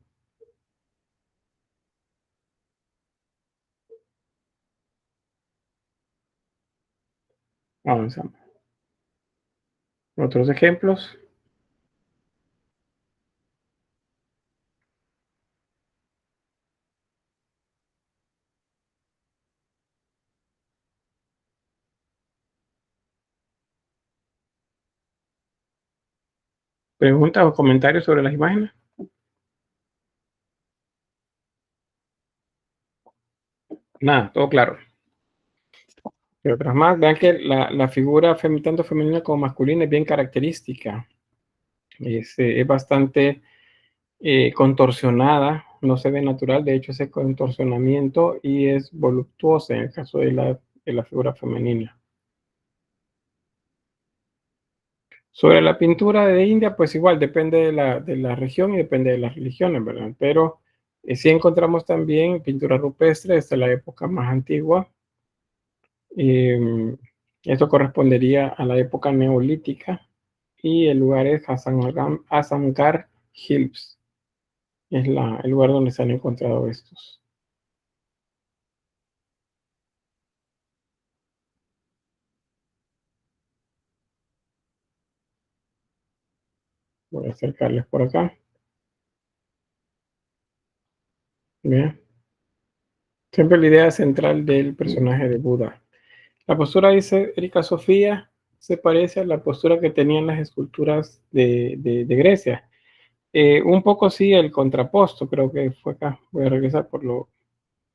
Avanzamos. Otros ejemplos. ¿Preguntas o comentarios sobre las imágenes? Nada, todo claro. Y otras más, vean que la figura tanto femenina como masculina es bien característica. Es bastante contorsionada, no se ve natural, de hecho ese contorsionamiento y es voluptuosa en el caso de la figura femenina. Sobre la pintura de India, pues igual depende de la región y depende de las religiones, ¿verdad? Pero sí encontramos también pintura rupestre desde la época más antigua. Esto correspondería a la época neolítica y el lugar es Hasangar Hills, es el lugar donde se han encontrado estos. Voy a acercarles por acá. Bien. Siempre la idea central del personaje de Buda. La postura, dice Erika Sofía, se parece a la postura que tenían las esculturas de Grecia. Un poco sí el contraposto, creo que fue acá. Voy a regresar por lo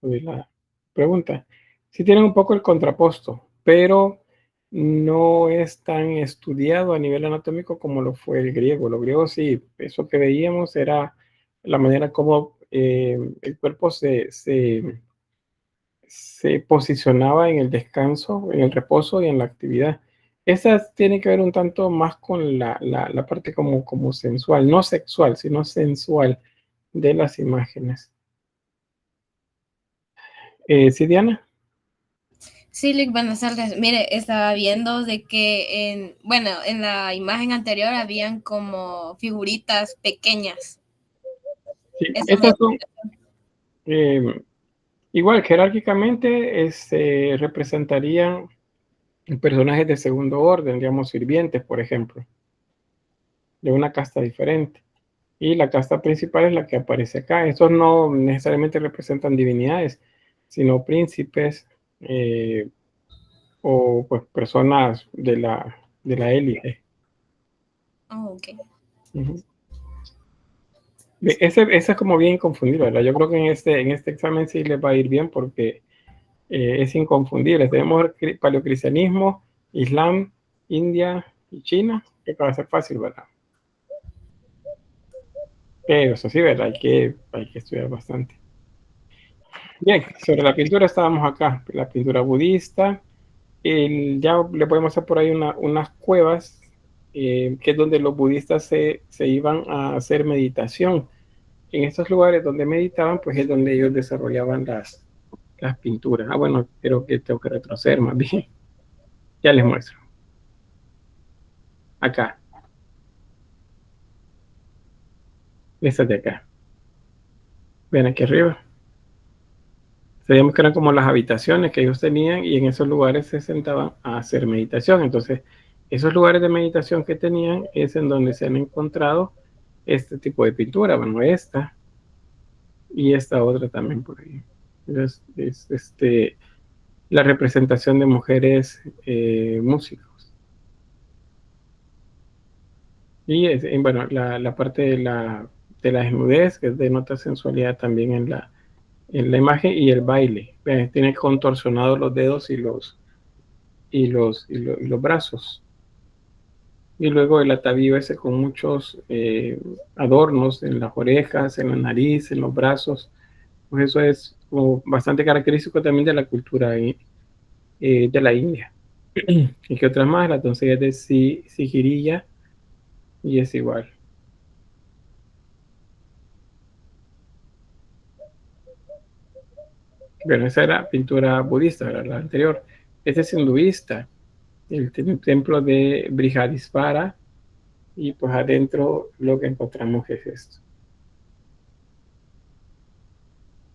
de la pregunta. Sí tienen un poco el contraposto, pero no es tan estudiado a nivel anatómico como lo fue el griego. Lo griego sí, eso que veíamos era la manera como el cuerpo se posicionaba en el descanso, en el reposo y en la actividad. Esa tiene que ver un tanto más con la parte como sensual, no sexual, sino sensual de las imágenes. ¿Sí, Diana? Sí, Lick, buenas tardes. Mire, estaba viendo de que en la imagen anterior habían como figuritas pequeñas. Sí, Eso me... estas son igual jerárquicamente representarían personajes de segundo orden, digamos sirvientes, por ejemplo, de una casta diferente. Y la casta principal es la que aparece acá. Estos no necesariamente representan divinidades, sino príncipes o pues personas de la élite. Oh, ok. Uh-huh. Ese es como bien inconfundible, ¿verdad? Yo creo que en este examen sí les va a ir bien porque es inconfundible. Tenemos paleocristianismo, Islam, India y China, que va a ser fácil, ¿verdad? Pero eso sí, ¿verdad? Hay que estudiar bastante. Bien, sobre la pintura estábamos acá, la pintura budista. Ya le podemos hacer por ahí unas cuevas, que es donde los budistas se iban a hacer meditación. En estos lugares donde meditaban, pues es donde ellos desarrollaban las pinturas. Bueno, creo que tengo que retroceder más bien. Ya les muestro. Acá, esta de acá. Ven aquí arriba. Sabíamos que eran como las habitaciones que ellos tenían y en esos lugares se sentaban a hacer meditación. Entonces, esos lugares de meditación que tenían es en donde se han encontrado este tipo de pintura, bueno, esta y esta otra también por ahí. Entonces, es la representación de mujeres músicos. Y bueno, la parte de la desnudez, que denota sensualidad también en la imagen, y el baile. Tiene contorsionados los dedos y los brazos. Y luego el atavío ese con muchos adornos en las orejas, en la nariz, en los brazos. Pues eso es como bastante característico también de la cultura de la India. Y que otras más, la doncella de Sigiriya, y es igual. Bueno, esa era pintura budista, ¿verdad? La anterior. Este es hinduista, el templo de Brihadisvara, y pues adentro lo que encontramos es esto.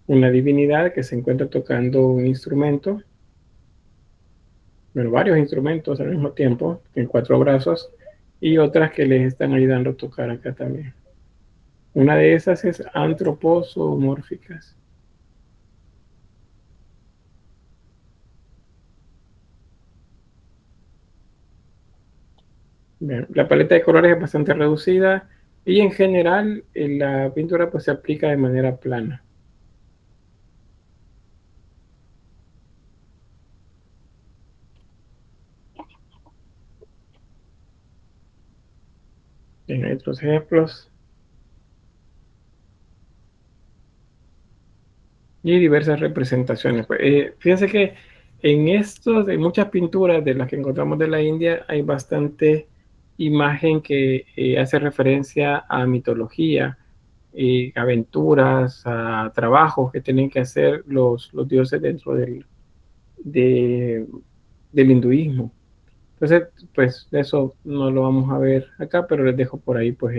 Una divinidad que se encuentra tocando un instrumento, bueno, varios instrumentos al mismo tiempo, en 4 brazos, y otras que les están ayudando a tocar acá también. Una de esas es antroposomórficas. Bien, la paleta de colores es bastante reducida y en general la pintura pues se aplica de manera plana. Bien, hay otros ejemplos y diversas representaciones. Pues, fíjense que en muchas pinturas de las que encontramos de la India hay bastante imagen que hace referencia a mitología, aventuras, a trabajos que tienen que hacer los dioses dentro de, del hinduismo. Entonces, pues eso no lo vamos a ver acá, pero les dejo por ahí pues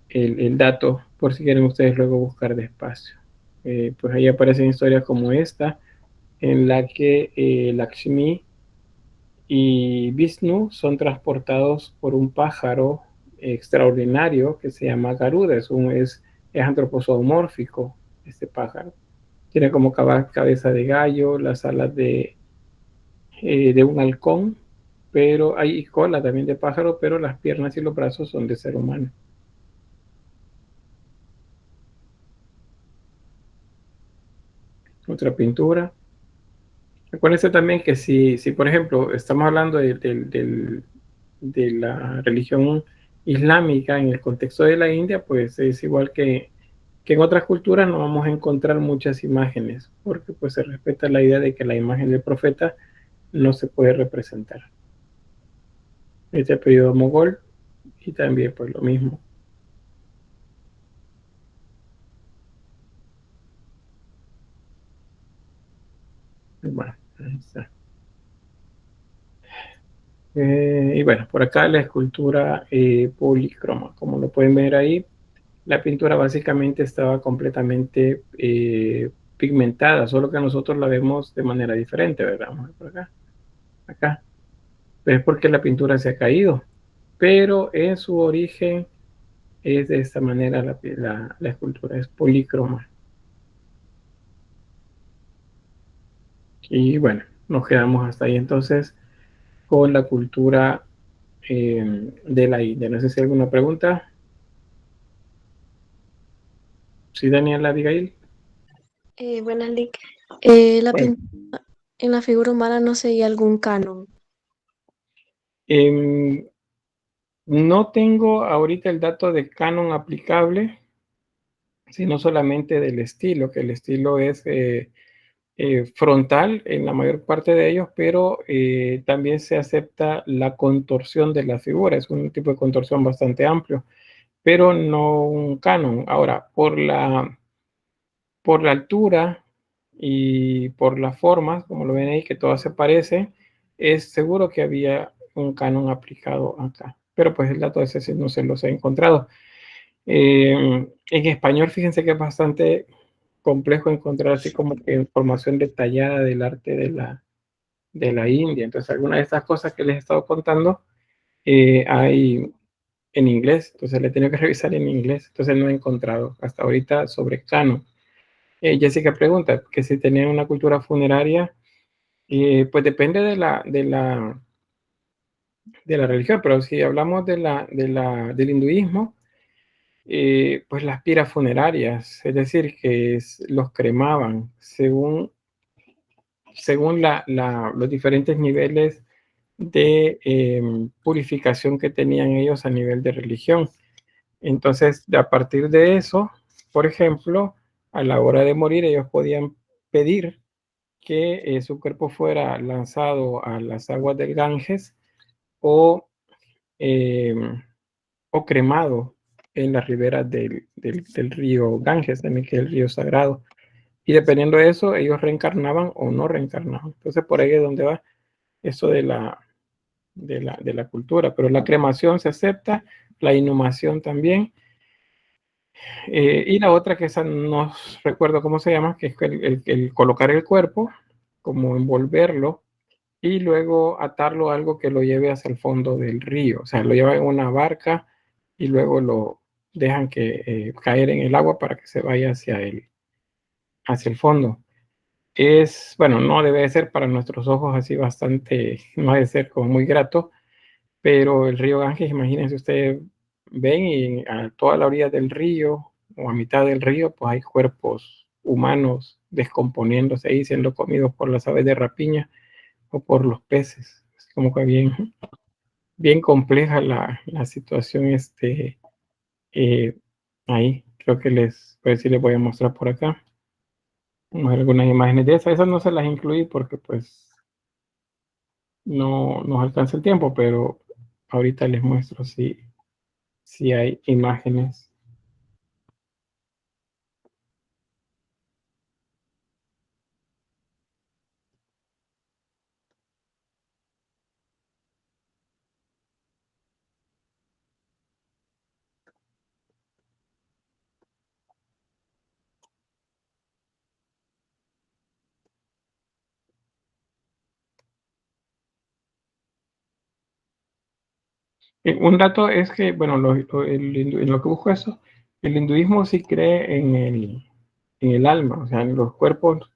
el dato por si quieren ustedes luego buscar despacio. Pues ahí aparecen historias como esta, en la que Lakshmi y Vishnu son transportados por un pájaro extraordinario que se llama Garuda. Es antroposomórfico este pájaro. Tiene como cabeza de gallo, las alas de un halcón, pero hay cola también de pájaro, pero las piernas y los brazos son de ser humano. Otra pintura. Acuérdense también que si por ejemplo, estamos hablando de la religión islámica en el contexto de la India, pues es igual que en otras culturas no vamos a encontrar muchas imágenes, porque pues se respeta la idea de que la imagen del profeta no se puede representar. Este periodo mogol y también pues lo mismo. Bueno, ahí está. Y bueno, por acá la escultura polícroma, como lo pueden ver ahí, la pintura básicamente estaba completamente pigmentada, solo que nosotros la vemos de manera diferente, ¿verdad? Vamos a ver por acá. Es porque la pintura se ha caído, pero en su origen es de esta manera la escultura, es polícroma. Y bueno, nos quedamos hasta ahí entonces con la cultura de la India. No sé si hay alguna pregunta. Sí, Daniela Abigail. Buenas, Lick. La Bueno, pintura en la figura humana no seguía algún canon. no tengo ahorita el dato de canon aplicable, sino solamente del estilo, que el estilo es frontal en la mayor parte de ellos, pero también se acepta la contorsión de la figura, es un tipo de contorsión bastante amplio, pero no un canon. Ahora, por la altura y por las formas, como lo ven ahí, que todas se parecen, es seguro que había un canon aplicado acá. Pero pues el dato ese sí no se los he encontrado. En español, fíjense que es bastante complejo encontrar así como que información detallada del arte de la India. Entonces, algunas de estas cosas que les he estado contando hay en inglés, entonces le he tenido que revisar en inglés, entonces no he encontrado hasta ahorita sobre Cano. Jessica pregunta que si tenían una cultura funeraria, pues depende de la religión, pero si hablamos del hinduismo, pues las piras funerarias, es decir, que los cremaban según los diferentes niveles de purificación que tenían ellos a nivel de religión. Entonces, a partir de eso, por ejemplo, a la hora de morir, ellos podían pedir que su cuerpo fuera lanzado a las aguas del Ganges o, eh, o cremado en las riberas del río Ganges, también que es el río sagrado. Y dependiendo de eso, ellos reencarnaban o no reencarnaban. Entonces, por ahí es donde va eso de la cultura. Pero la cremación se acepta, la inhumación también. Y la otra que esa no recuerdo cómo se llama, que es el colocar el cuerpo, como envolverlo y luego atarlo a algo que lo lleve hacia el fondo del río. O sea, lo llevan en una barca y luego lo dejan que caer en el agua para que se vaya hacia el fondo. Bueno, no debe de ser para nuestros ojos así bastante, no debe ser como muy grato, pero el río Ganges, imagínense ustedes, ven y a toda la orilla del río o a mitad del río, pues hay cuerpos humanos descomponiéndose ahí, siendo comidos por las aves de rapiña o por los peces. Es como que bien compleja la situación eh, ahí. Creo que pues sí les voy a mostrar por acá. Vamos a ver algunas imágenes de esas. Esas no se las incluí porque pues no nos alcanza el tiempo, pero ahorita les muestro si hay imágenes. Un dato es que, bueno, en lo que busco eso, el hinduismo sí cree en el alma, o sea, en los cuerpos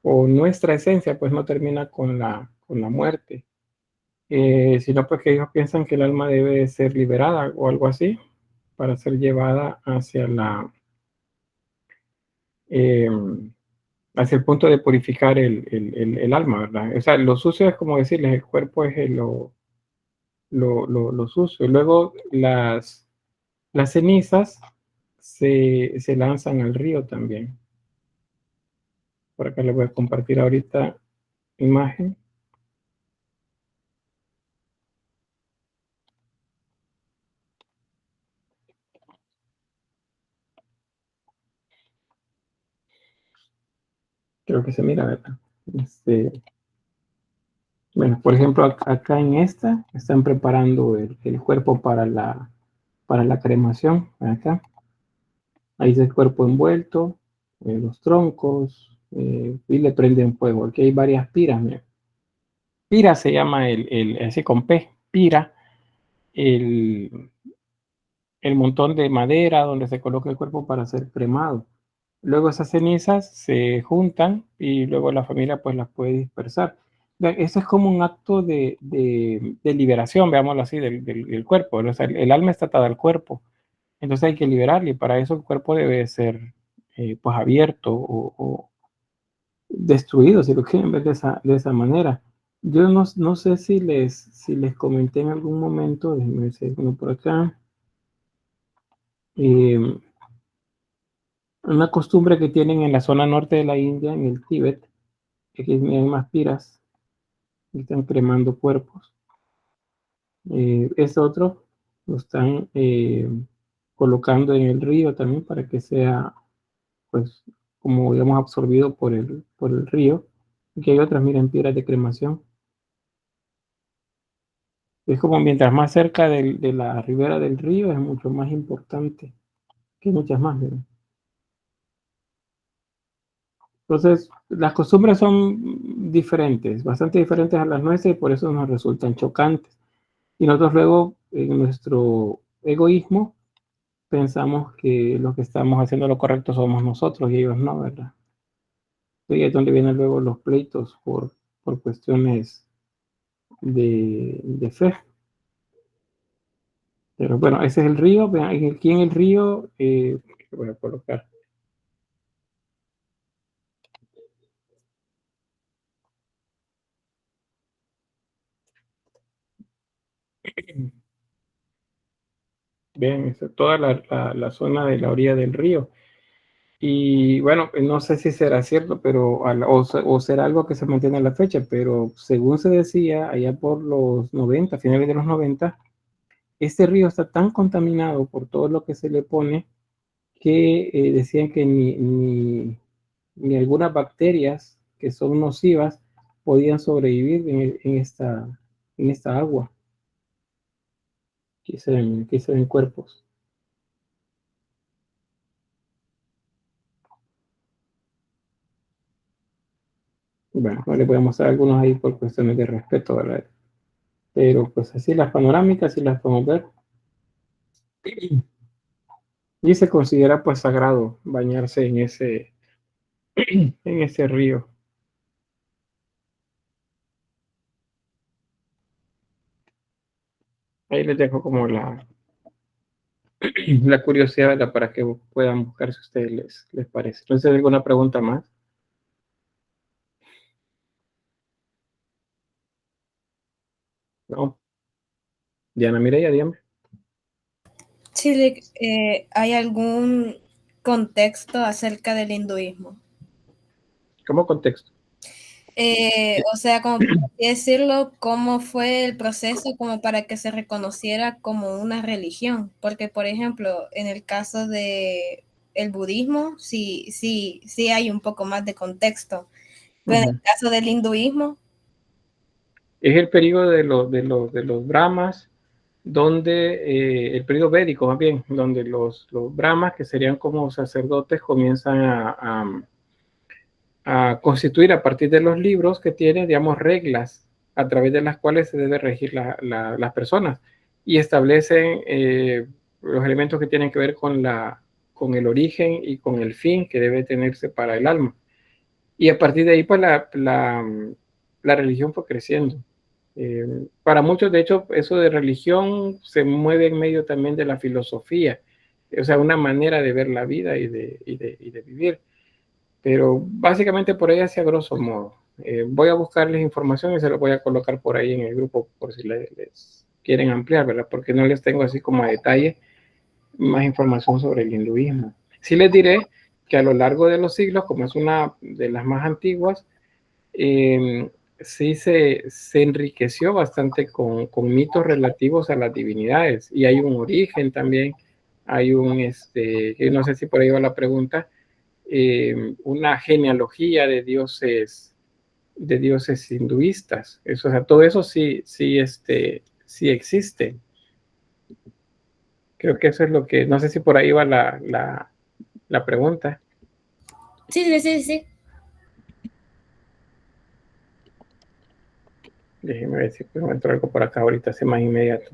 o nuestra esencia, pues no termina con la muerte, sino pues que ellos piensan que el alma debe ser liberada o algo así para ser llevada eh, hacia el punto de purificar el alma, ¿verdad? O sea, lo sucio es como decirles, el cuerpo es lo sucio. Luego las cenizas se lanzan al río también. Por acá les voy a compartir ahorita imagen. Creo que se mira, ¿verdad? Bueno, por ejemplo, acá en esta están preparando el cuerpo para la cremación. Acá. Ahí está el cuerpo envuelto, los troncos, y le prenden fuego. Aquí hay varias piras. Mira. Pira se llama así con P, pira, el, el montón de madera donde se coloca el cuerpo para ser cremado. Luego esas cenizas se juntan y luego la familia pues las puede dispersar. Eso es como un acto de liberación, veámoslo así, del cuerpo. O sea, el alma está atada al cuerpo, entonces hay que liberarle y para eso el cuerpo debe ser pues abierto o destruido, si lo quieren ver de esa manera. Yo no sé si les comenté en algún momento, déjenme decir uno por acá, eh, una costumbre que tienen en la zona norte de la India, en el Tíbet, es que hay más piras que están cremando cuerpos. Otro lo están colocando en el río también para que sea, pues, como digamos, absorbido por el río. Aquí hay otras, miren, piedras de cremación. Es como mientras más cerca de la ribera del río es mucho más importante que muchas más, miren. Entonces, las costumbres son diferentes, bastante diferentes a las nuestras y por eso nos resultan chocantes. Y nosotros luego, en nuestro egoísmo, pensamos que lo que estamos haciendo lo correcto somos nosotros y ellos no, ¿verdad? Y ahí es donde vienen luego los pleitos por cuestiones de fe. Pero bueno, ese es el río. Vean, aquí en el río, voy a colocar. Vean, toda la zona de la orilla del río. Y bueno, no sé si será cierto, pero o será algo que se mantiene a la fecha, pero según se decía allá por los 90, finales de los 90, este río está tan contaminado por todo lo que se le pone que decían que ni algunas bacterias que son nocivas podían sobrevivir en esta agua. Aquí se ven cuerpos. Bueno, no les voy a mostrar algunos ahí por cuestiones de respeto, ¿verdad? Pero pues así las panorámicas sí las podemos ver. Y se considera pues sagrado bañarse en ese río. Ahí les dejo como la curiosidad, ¿verdad? Para que puedan buscar si a ustedes les parece. Entonces, ¿alguna pregunta más? No. Diana Mireya, dígame. Sí, ¿hay algún contexto acerca del hinduismo? ¿Cómo contexto? O sea, como por así decirlo, ¿cómo fue el proceso como para que se reconociera como una religión? Porque, por ejemplo, en el caso de el budismo, sí hay un poco más de contexto. Pero en el caso del hinduismo, Es el periodo de los brahmas, donde el periodo védico más bien, donde los brahmas, que serían como sacerdotes, comienzan a constituir a partir de los libros que tienen, digamos, reglas a través de las cuales se debe regir las personas y establecen los elementos que tienen que ver con el origen y con el fin que debe tenerse para el alma. Y a partir de ahí, pues la religión fue creciendo. Para muchos, de hecho, eso de religión se mueve en medio también de la filosofía, o sea, una manera de ver la vida y de vivir. Pero básicamente por ahí hacia grosso modo. Voy a buscarles información y se lo voy a colocar por ahí en el grupo por si les quieren ampliar, ¿verdad? Porque no les tengo así como a detalle más información sobre el hinduismo. Sí les diré que a lo largo de los siglos, como es una de las más antiguas, sí se enriqueció bastante con mitos relativos a las divinidades y hay un origen también, hay no sé si por ahí va la pregunta, una genealogía de dioses hinduistas. Eso, o sea, todo eso sí existe. Creo que eso es lo que, no sé si por ahí va la pregunta. sí. Déjeme ver si encuentro algo por acá ahorita, hace más inmediato.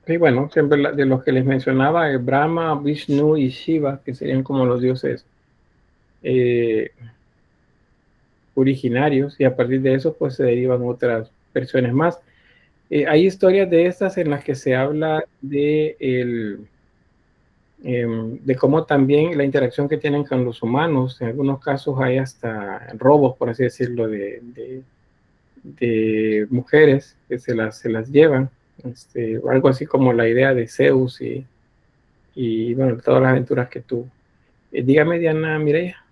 Y bueno, siempre de los que les mencionaba, Brahma, Vishnu y Shiva, que serían como los dioses originarios, y a partir de eso pues se derivan otras versiones más. Hay historias de estas en las que se habla de cómo también la interacción que tienen con los humanos, en algunos casos hay hasta robos, por así decirlo, de mujeres que se las llevan, algo así como la idea de Zeus y bueno, todas las aventuras que tuvo. Dígame, Diana Mireya.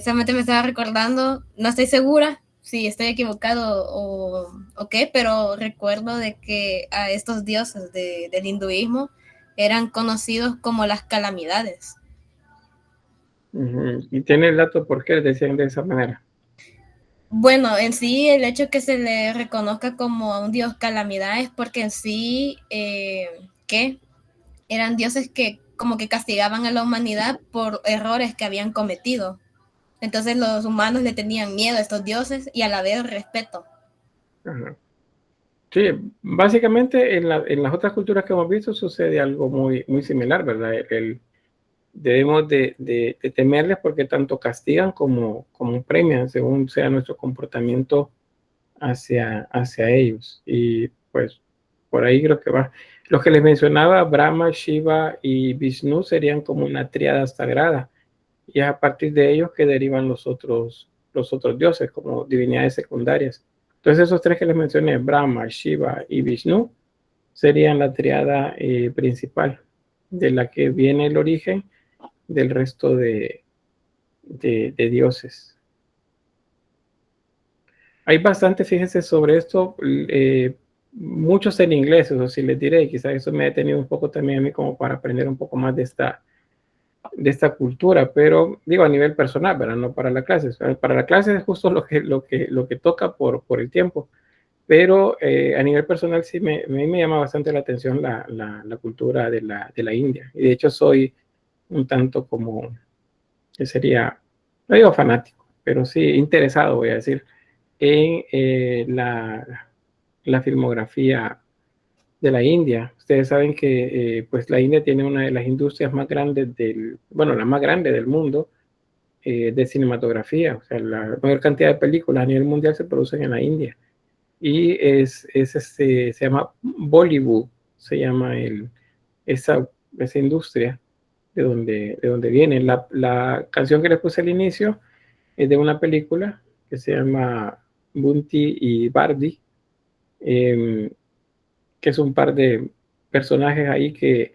solamente me estaba recordando, no estoy segura si estoy equivocado o qué, pero recuerdo de que a estos dioses del hinduismo eran conocidos como las calamidades. Y tiene el dato por qué decían de esa manera. Bueno, en sí el hecho que se le reconozca como a un dios calamidad es porque en sí, ¿qué? Eran dioses que como que castigaban a la humanidad por errores que habían cometido. Entonces los humanos le tenían miedo a estos dioses y a la vez respeto. Ajá. Sí, básicamente en las otras culturas que hemos visto sucede algo muy similar, ¿verdad? Debemos de temerles porque tanto castigan como premian según sea nuestro comportamiento hacia ellos. Y pues por ahí creo que va. Los que les mencionaba, Brahma, Shiva y Vishnu serían como una tríada sagrada. Y es a partir de ellos que derivan los otros dioses como divinidades secundarias. Entonces esos tres que les mencioné, Brahma, Shiva y Vishnu, serían la triada principal de la que viene el origen del resto de dioses. Hay bastante, fíjense, sobre esto, muchos en inglés, eso sí les diré, y quizás eso me ha detenido un poco también a mí como para aprender un poco más de esta cultura, pero digo a nivel personal, ¿verdad? No para la clase. Para la clase es justo lo que toca por el tiempo, pero a nivel personal sí a mí me llama bastante la atención la cultura de la India. Y de hecho soy un tanto como, que sería, no digo fanático, pero sí interesado, voy a decir, en la filmografía de la India. Ustedes saben que pues la India tiene una de las industrias más grandes bueno, la más grande del mundo de cinematografía. O sea, la mayor cantidad de películas a nivel mundial se producen en la India. Y se llama Bollywood, se llama esa industria de donde viene. La canción que les puse al inicio es de una película que se llama Bunty y Bardi, eh, que es un par de personajes ahí que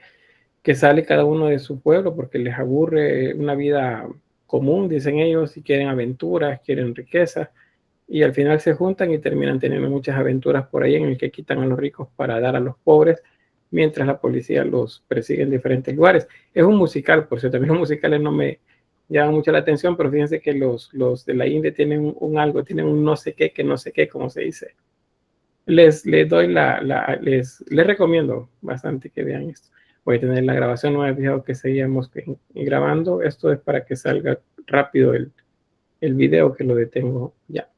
sale cada uno de su pueblo porque les aburre una vida común, dicen ellos, y quieren aventuras, quieren riqueza, y al final se juntan y terminan teniendo muchas aventuras por ahí en el que quitan a los ricos para dar a los pobres, mientras la policía los persigue en diferentes lugares. Es un musical, por cierto, a mí los musicales no me llaman mucho la atención, pero fíjense que los de la India tienen un algo, tienen un no sé qué, que no sé qué, como se dice. Les doy les recomiendo bastante que vean esto. Voy a tener la grabación, no me he fijado que seguíamos grabando. Esto es para que salga rápido el video, que lo detengo ya.